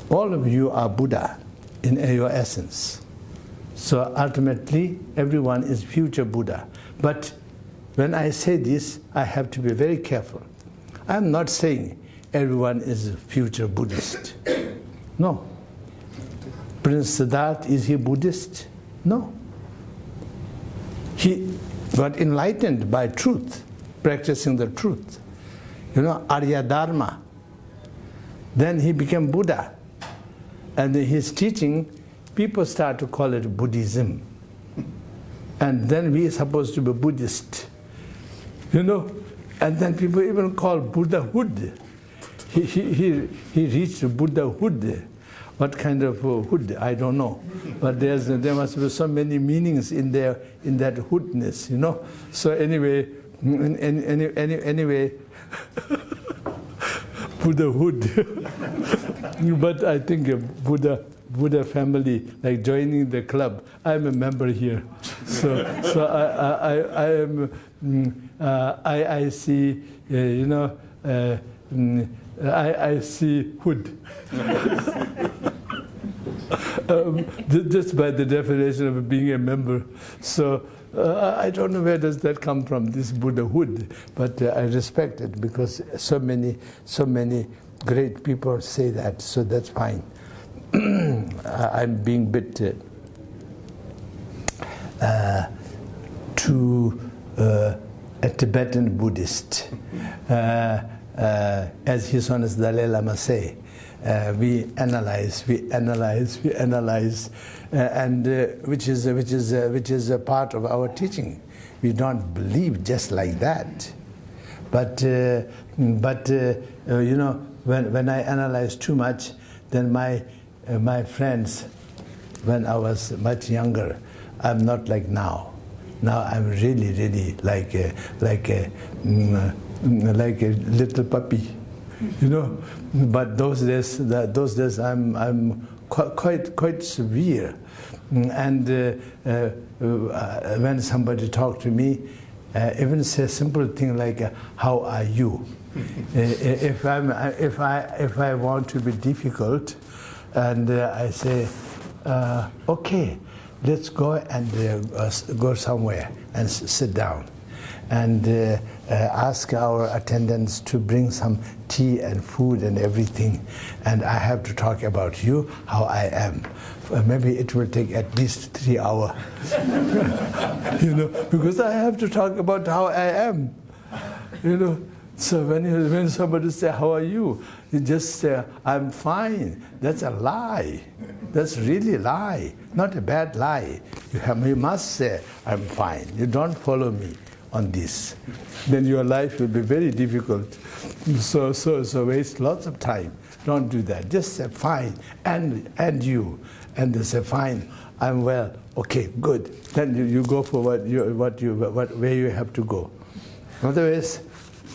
all of you are Buddha in your essence. So ultimately, everyone is future Buddha. But when I say this, I have to be very careful. I'm not saying everyone is a future Buddhist. No. Prince Siddhartha, is he Buddhist? No. He got enlightened by truth, practicing the truth. Arya Dharma. Then he became Buddha. And his teaching, people start to call it Buddhism. And then we are supposed to be Buddhist. And then people even call Buddhahood. He reached Buddhahood. What kind of hood? I don't know. But there must be so many meanings in that hoodness, So anyway, Buddhahood. But I think Buddha family, like joining the club. I'm a member here, so I see I see hood. Just by the definition of being a member. So I don't know where does that come from, this Buddhahood, but I respect it because so many great people say that, so that's fine. I'm being bit to a Tibetan Buddhist, as His Holiness Dalai Lama say. We analyze, and which is a part of our teaching. We don't believe just like that, but when I analyze too much, then my friends, when I was much younger, I'm not like now. Now I'm really like a little puppy. But those days I'm quite severe, and when somebody talk to me, even say simple thing like "How are you?" If I want to be difficult, and I say, "Okay, let's go and go somewhere and sit down." And ask our attendants to bring some tea and food and everything. And I have to talk about you, how I am. Maybe it will take at least 3 hours. Because I have to talk about how I am. So when somebody say, how are you? You just say, I'm fine. That's a lie. That's really a lie, not a bad lie. You must say, I'm fine. You don't follow me on this, then your life will be very difficult. So waste lots of time. Don't do that. Just say fine, and you, and they say fine, I'm well. Okay, good. Then you go for where you have to go. Otherwise,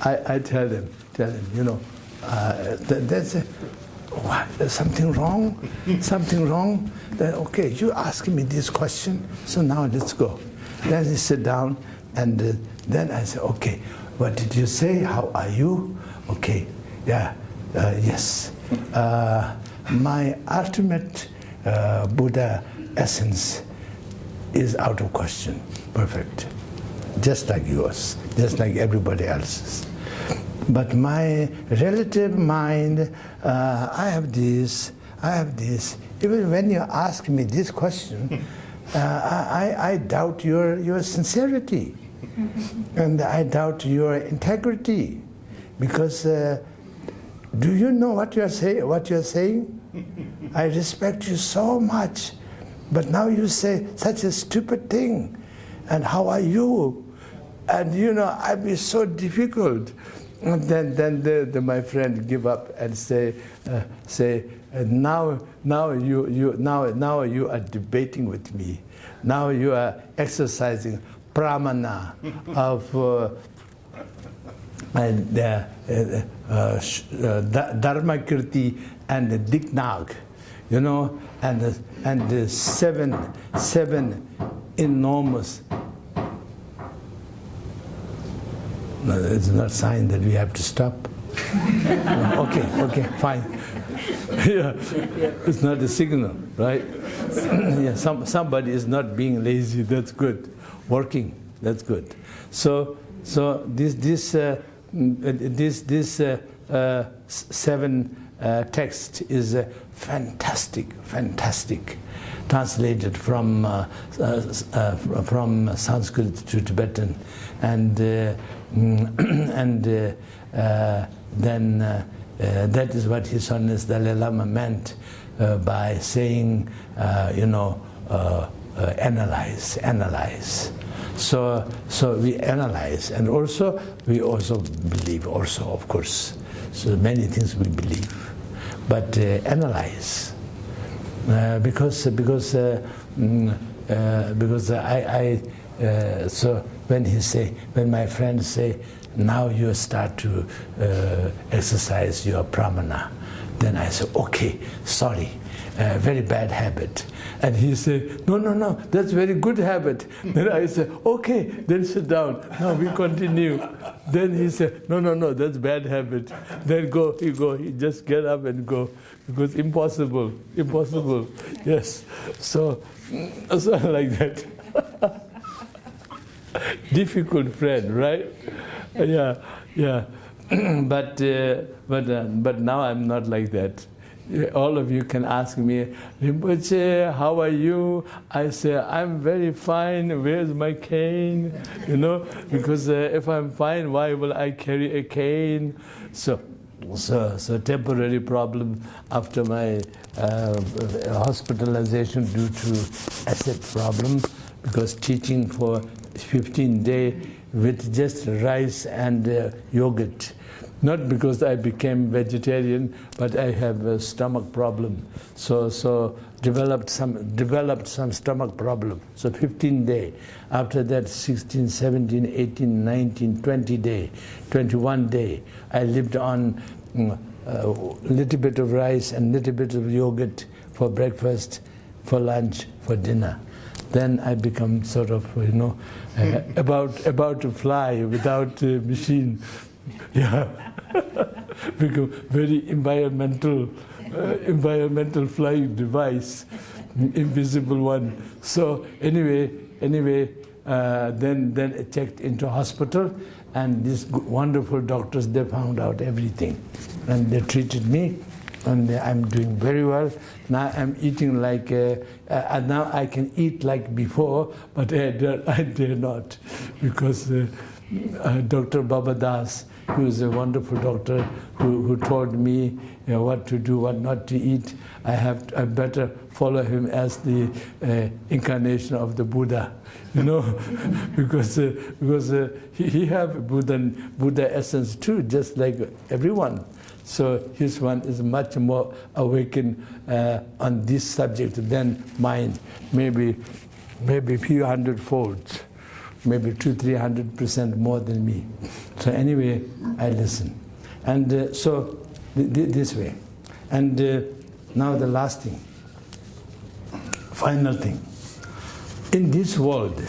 I tell them, there's what? There's something wrong. Something wrong. Then okay, you ask me this question. So now let's go. Then they sit down. And then I say, okay, what did you say? How are you? Okay, yeah, yes. My ultimate Buddha essence is out of question. Perfect. Just like yours, just like everybody else's. But my relative mind, I have this. Even when you ask me this question, I doubt your sincerity. And I doubt your integrity, because do you know what you are saying? I respect you so much, but now you say such a stupid thing. And how are you? And I'd be so difficult. And then my friend give up and say, now you are debating with me. Now you are exercising pramana of dharmakirti and dignag, and the seven enormous. No, it's not a sign that we have to stop. No, okay, fine. Yeah, it's not a signal, right? Yeah, somebody is not being lazy. That's good. Working. That's good. So this seven text is fantastic, translated from Sanskrit to Tibetan, and then that is what His Holiness Dalai Lama meant by saying, analyze. So we analyze, and we also believe, of course. So many things we believe, but analyze, because so when my friends say, now you start to exercise your pramana, then I say, okay, sorry, very bad habit. And he said, no, that's very good habit. Then I said, okay, then sit down. Now we continue. Then he said, no, that's bad habit. Then he just get up and go, because impossible. Yes. So like that. Difficult friend, right? Yeah. But now I'm not like that. All of you can ask me, Rinpoche, how are you? I say, I'm very fine. Where's my cane? Because if I'm fine, why will I carry a cane? So temporary problem after my hospitalization due to acid problem, because teaching for 15 days with just rice and yogurt. Not because I became vegetarian, but I have a stomach problem. So developed some stomach problem. So 15 days. After that, 16, 17, 18, 19, 20 days, 21 days. I lived on a little bit of rice and little bit of yogurt for breakfast, for lunch, for dinner. Then I become sort of, about to fly without a machine. Yeah, become very environmental flying device, invisible one. So anyway, then I checked into hospital, and these wonderful doctors, they found out everything, and they treated me, and I'm doing very well. Now I'm eating like, now I can eat like before, but I dare not, because Dr. Baba Das, who is a wonderful doctor, who told me what to do, what not to eat. I better follow him as the incarnation of the Buddha, because he have Buddha essence too, just like everyone. So his one is much more awakened on this subject than mine, maybe few hundredfolds. Maybe 200-300% more than me. So anyway, I listen. And so this way. And now the last thing, final thing. In this world,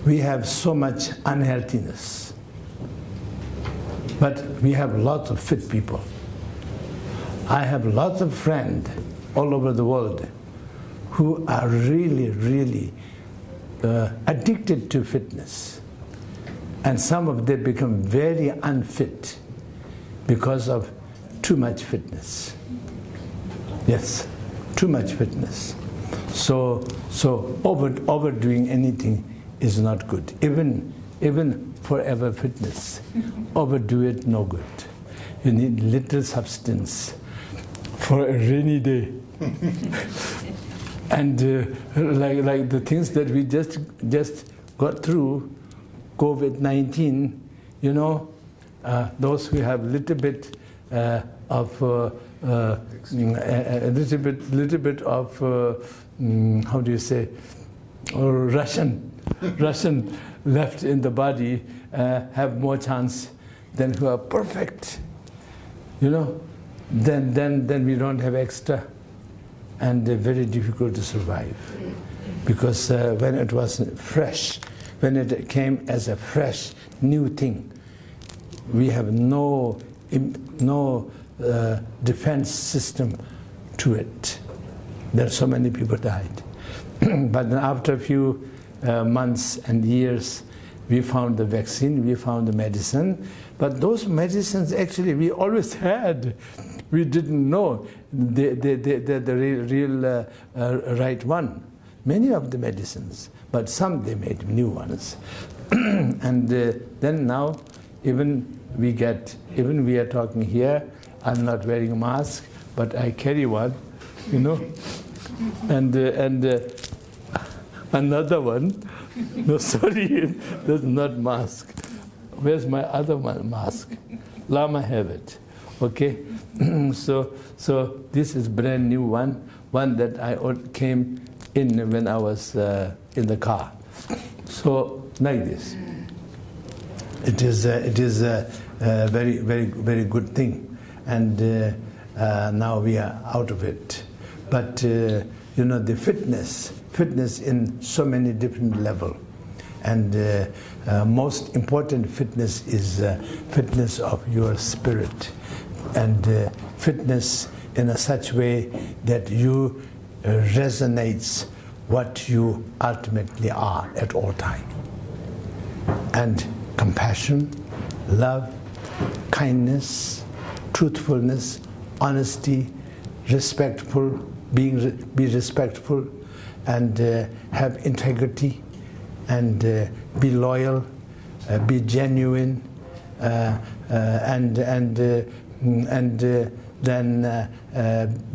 we have so much unhealthiness. But we have lots of fit people. I have lots of friends all over the world who are really addicted to fitness, and some of them become very unfit because of too much fitness. Yes, too much fitness. So overdoing anything is not good. Even forever fitness, overdo it, no good. You need little substance. for a rainy day. And like the things that we just got through, COVID-19, you know, those who have little bit of a little bit of how do you say, Russian left in the body have more chance than who are perfect, you know. Then we don't have extra, and very difficult to survive, because when it was fresh, when it came as a fresh new thing, we have no defense system to it. There are so many people died. But after a few months and years, we found the vaccine, we found the medicine. But those medicines actually we always had. We didn't know the real right one. Many of the medicines, but some they made new ones. And then now, even we are talking here, I'm not wearing a mask, but I carry one, you know. And another one, no, sorry, that's not mask. Where's my other one mask? Lama have it, okay? So this is brand new one that I came in when I was in the car. So like this, it is a very, very, very good thing, and now we are out of it. But you know, the fitness in so many different levels, and most important fitness is fitness of your spirit, and fitness in a such way that you resonates what you ultimately are at all time. And compassion, love, kindness, truthfulness, honesty, be respectful, and have integrity, and be loyal, be genuine, and then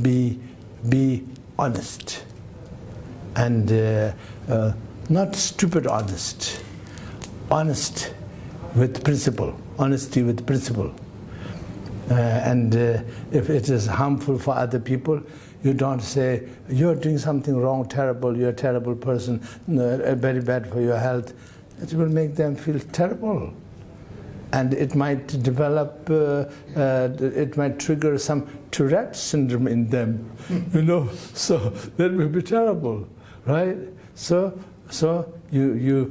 be honest, and not stupid honest with principle, honesty with principle. And if it is harmful for other people, you don't say, you're doing something wrong, terrible, you're a terrible person, very bad for your health. It will make them feel terrible. And it might develop, it might trigger some Tourette syndrome in them, you know, so that will be terrible, right? So you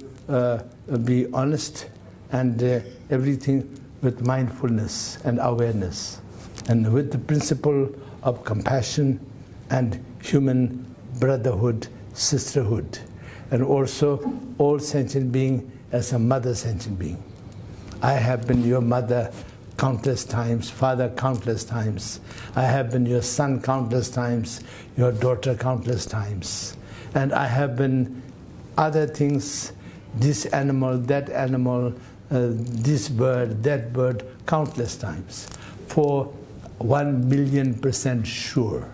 be honest, and everything with mindfulness and awareness, and with the principle of compassion and human brotherhood, sisterhood, and also all sentient being as a mother sentient being. I have been your mother countless times, father countless times. I have been your son countless times, your daughter countless times. And I have been other things, this animal, that animal, this bird, that bird, countless times, for 1,000,000% sure.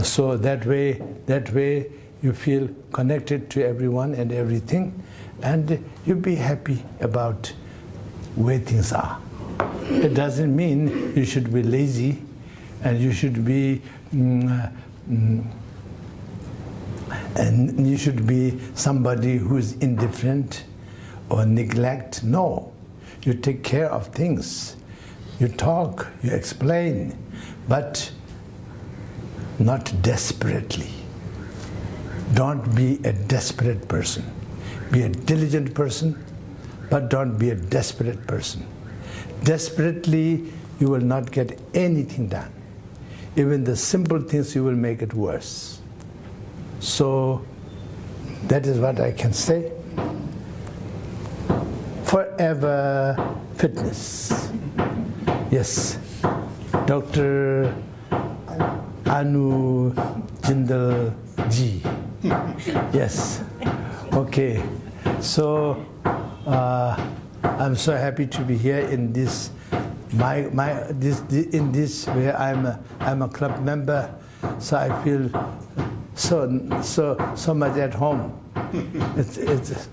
So that way you feel connected to everyone and everything, and you be happy about where things are. It doesn't mean you should be lazy, and you should be and you should be somebody who is indifferent or neglect. No, you take care of things. You talk, you explain, but not desperately. Don't be a desperate person. Be a diligent person, but don't be a desperate person. Desperately, you will not get anything done. Even the simple things, you will make it worse. So that is what I can say. Forever fitness. Yes, Dr. Anu Jindal ji. Yes. Okay. So I'm so happy to be here in this In this way, I'm a club member, so I feel so much at home.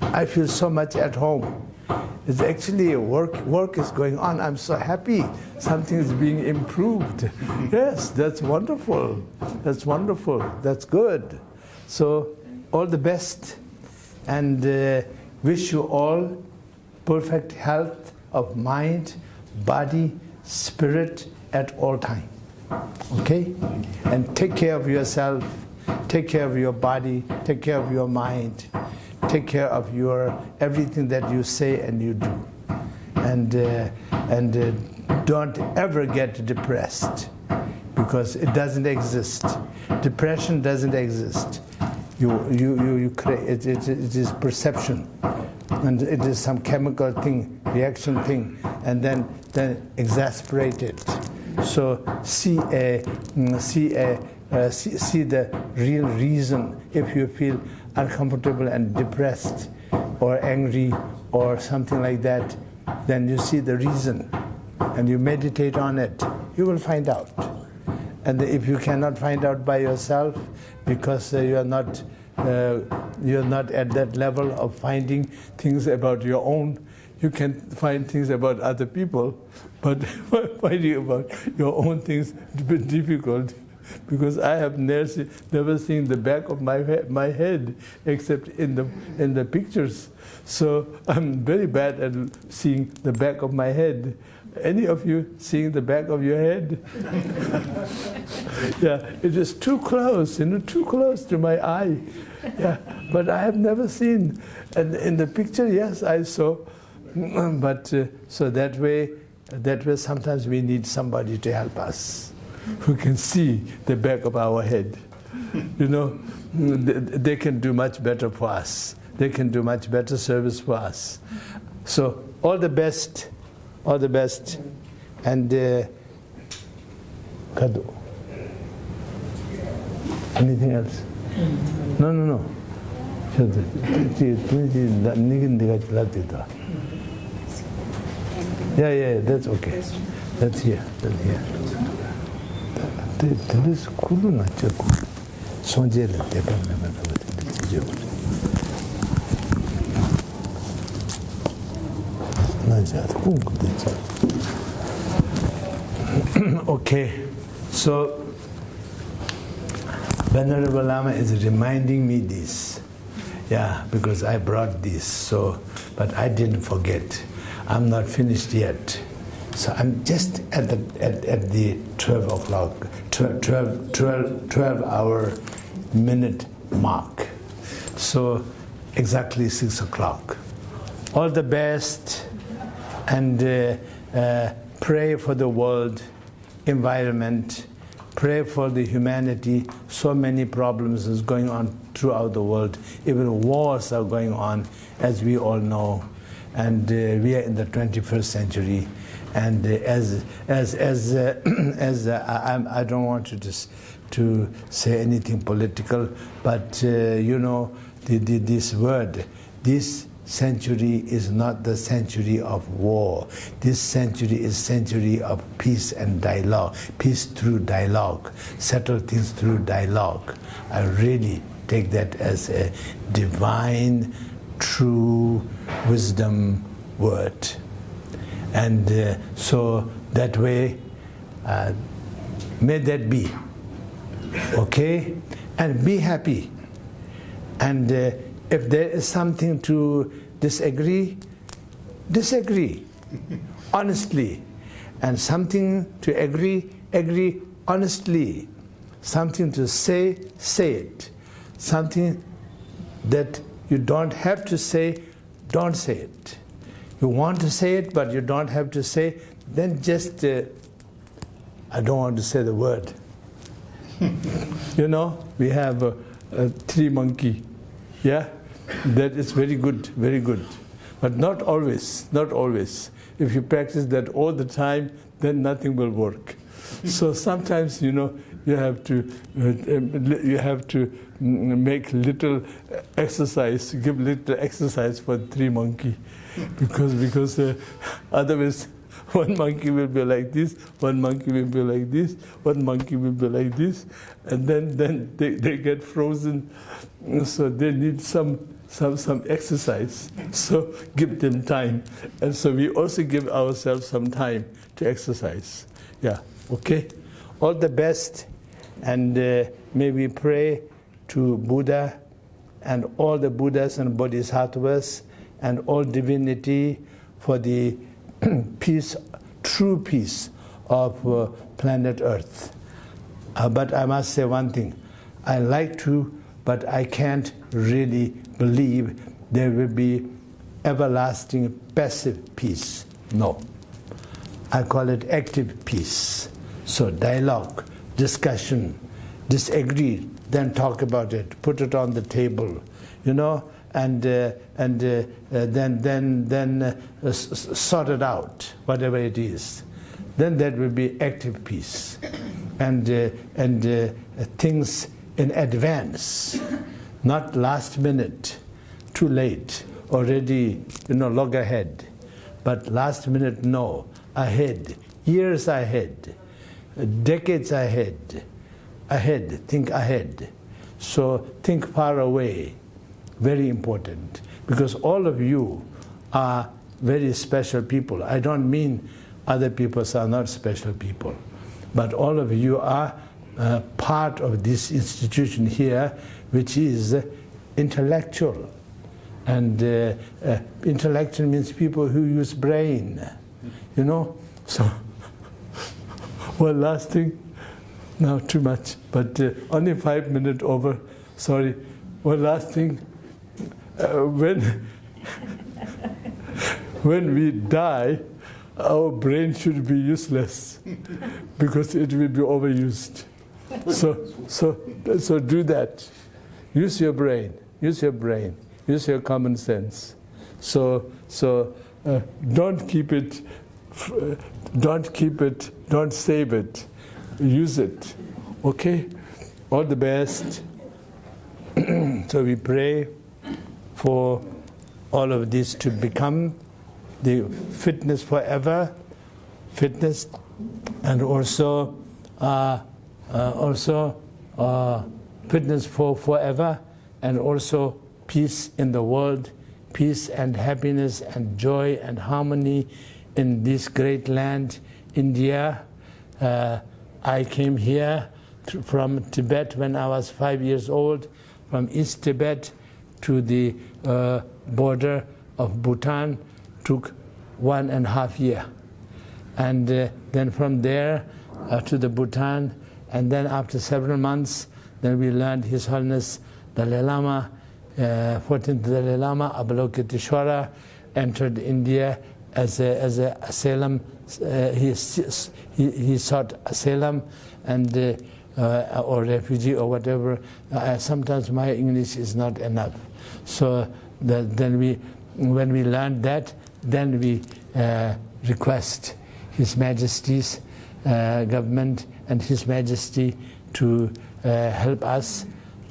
I feel so much at home. It's actually work is going on. I'm so happy. Something is being improved. Yes, that's wonderful. That's wonderful. That's good. So all the best, and wish you all perfect health of mind, body, spirit at all time. Okay? And take care of yourself, take care of your body, take care of your mind, take care of your everything that you say and you do. And don't ever get depressed, because it doesn't exist. Depression doesn't exist. You create it is perception, and it is some chemical thing, reaction thing, and then exasperate it. So see the real reason. If you feel uncomfortable and depressed or angry or something like that, then you see the reason and you meditate on it. You will find out. And if you cannot find out by yourself, because you're not at that level of finding things about your own, you can find things about other people, but finding about your own things is a bit difficult, because I have never seen the back of my head except in the pictures. So I'm very bad at seeing the back of my head. Any of you seeing the back of your head? Yeah, it is too close, too close to my eye. Yeah, but I have never seen. And in the picture, yes, I saw. But so that way, sometimes we need somebody to help us, who can see the back of our head. They can do much better for us. They can do much better service for us. So all the best. All the best, and Kadu. Anything else? No. Yeah, that's okay. That's here. This kulu na chaku. Sonjele tepa Okay, so Venerable Lama is reminding me this, because I brought this. But I didn't forget. I'm not finished yet. So I'm just at the 12 o'clock, 12-hour minute mark. So exactly 6 o'clock. All the best, and pray for the world, environment, pray for the humanity. So many problems is going on throughout the world. Even wars are going on, as we all know. And we are in the 21st century. And I don't want to say anything political, but this word, this century is not the century of war. This century is century of peace and dialogue. Peace through dialogue. Settle things through dialogue. I really take that as a divine, true wisdom word. And so that way, may that be. Okay? And be happy. And if there is something to disagree honestly. And something to agree honestly. Something to say it. Something that you don't have to say, don't say it. You want to say it, but you don't have to say, then just, I don't want to say the word. We have a tree monkey. Yeah, that is very good, very good. But not always, not always. If you practice that all the time, then nothing will work. So sometimes, you have to make little exercise, give little exercise for the tree monkey, because otherwise One monkey will be like this, one monkey will be like this, one monkey will be like this, and then they get frozen. So they need some exercise. So give them time. And so we also give ourselves some time to exercise. Yeah, okay? All the best, and may we pray to Buddha and all the Buddhas and Bodhisattvas and all divinity for the peace, true peace of planet Earth. But I must say one thing. I like to, but I can't really believe there will be everlasting passive peace. No. I call it active peace. So dialogue, discussion, disagree, then talk about it, put it on the table, and then sort it out, whatever it is. Then that will be active peace, and things in advance, not last minute, too late, already log ahead, but last minute no, ahead, years ahead, decades ahead, think ahead. So think far away. Very important, because all of you are very special people. I don't mean other people are not special people, but all of you are part of this institution here, which is intellectual. And intellectual means people who use brain, So, well, last thing, now too much, but only 5 minutes over, sorry. Well, last thing, when we die, our brain should be useless because it will be overused. So do that. Use your brain. Use your brain. Use your common sense. So don't keep it. Don't keep it. Don't save it. Use it. Okay. All the best. So we pray for all of this to become the fitness forever, fitness, and also fitness for forever, and also peace in the world, peace and happiness and joy and harmony in this great land, India. I came here from Tibet when I was 5 years old, from East Tibet to the border of Bhutan. Took 1.5 years. And then from there to the Bhutan, and then after several months, then we learned His Holiness Dalai Lama, 14th Dalai Lama, Avalokiteshvara, entered India as a asylum. He sought asylum and or refugee or whatever. Sometimes my English is not enough. So when we learned that, then we request His Majesty's government and His Majesty to help us.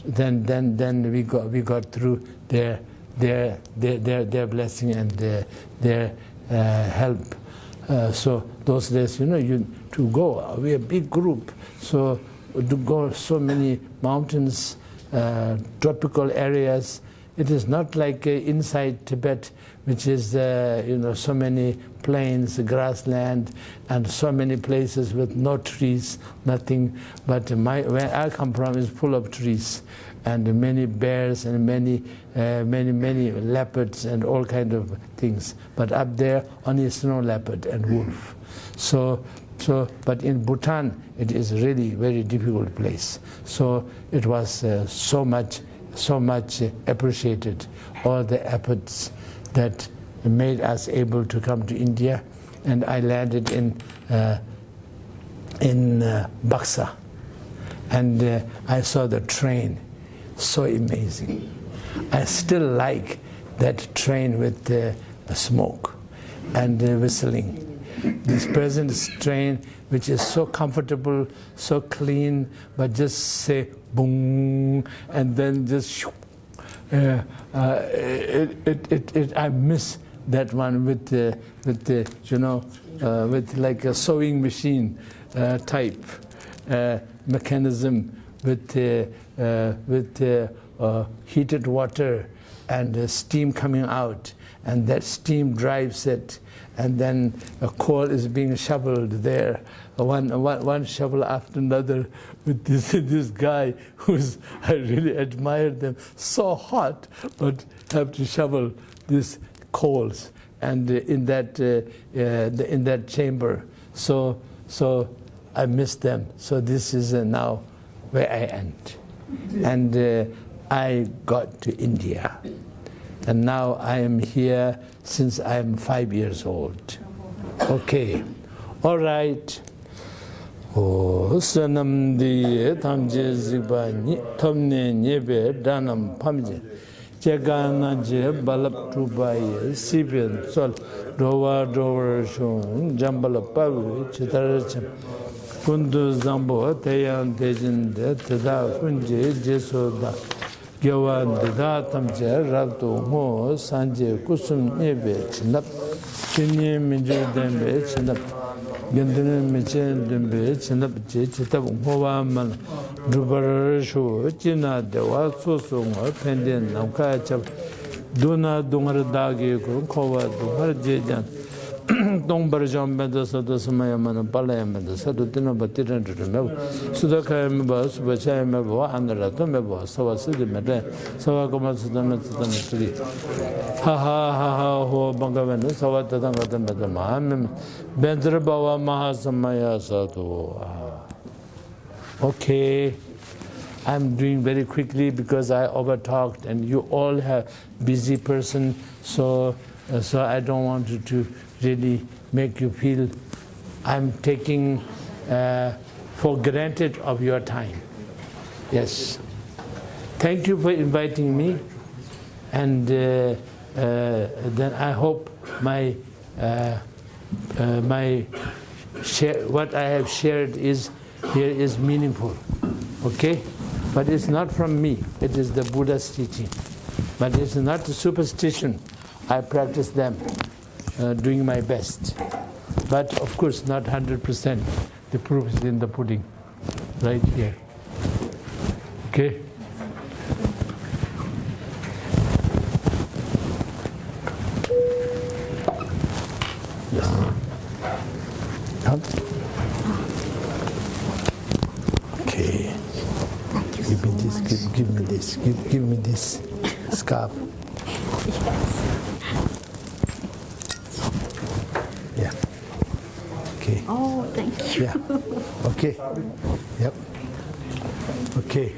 Then we got through their blessing and their help. So those days, to go, we're a big group, so to go so many mountains, tropical areas. It is not like inside Tibet, which is so many plains, grassland, and so many places with no trees, nothing. But where I come from is full of trees, and many bears and many leopards and all kind of things. But up there only snow leopard and wolf. But in Bhutan it is really very difficult place. So it was so much appreciated, all the efforts that made us able to come to India. And I landed in Buxa, and I saw the train, so amazing. I still like that train with the smoke and the whistling. This present train, which is so comfortable, so clean, but just say boom, and then just I miss that one with with like a sewing machine type mechanism with heated water and steam coming out, and that steam drives it, and then a coal is being shoveled there, one shovel after another, with this guy I really admired them, so hot, but have to shovel these coals, and in that chamber. So I miss them. So this is now where I end, and I got to India, and now I am here since I am 5 years old. Okay, all right. O sanam di tamje ziba ni tomne nyebe danam pamje jagana je balap tubai siben sol rowa shon jambala pavu chitaracham kundu zambo tayan tejin de tada kunje jesoda gyawan da tamje rabto mo sanje kusum nyebe chinap chinye minje dembe chinap Gendene mechen dembe chenap che chitab ngwa man dubar shu china dewa so so ngwa penden namka chap duna dungar dagi ko khowa dubar je jan dongbar jam benda sada samaya man palaya benda sada dina batiran me sudaka me ba subacha me ba anara to me ba sawa sidi me de sawa koma sada me tri ha ho bangaven sawa tadang gadam me ma Bendra Baba Mahasamaya Sadhu. Okay, I'm doing very quickly because I overtalked and you all have busy person, so I don't want to really make you feel I'm taking for granted of your time. Yes. Thank you for inviting me, and then I hope what I have shared here is meaningful, okay? But it's not from me, it is the Buddha's teaching. But it's not a superstition. I practice them, doing my best. But of course, not 100%. The proof is in the pudding, right here. Okay? Okay. Give me this. Give me this. Give me this scarf. Yeah. Okay. Oh, thank you. Yeah. Okay. Yep. Okay.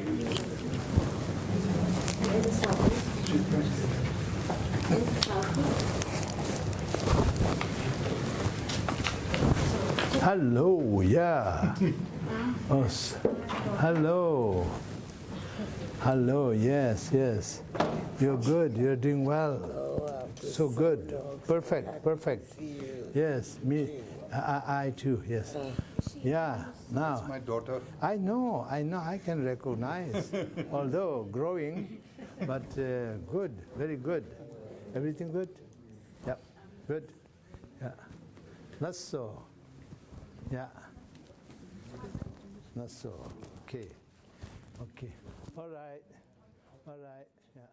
Hello, yeah. Oh, hello. Hello, yes. You're good, you're doing well. So good. Perfect. Yes, me. I too, yes. Yeah, now. That's my daughter. I know, I can recognize. Although growing, but good, very good. Everything good? Yeah, good. Yeah. That's so. Yeah. Not so. Okay. All right. Yeah.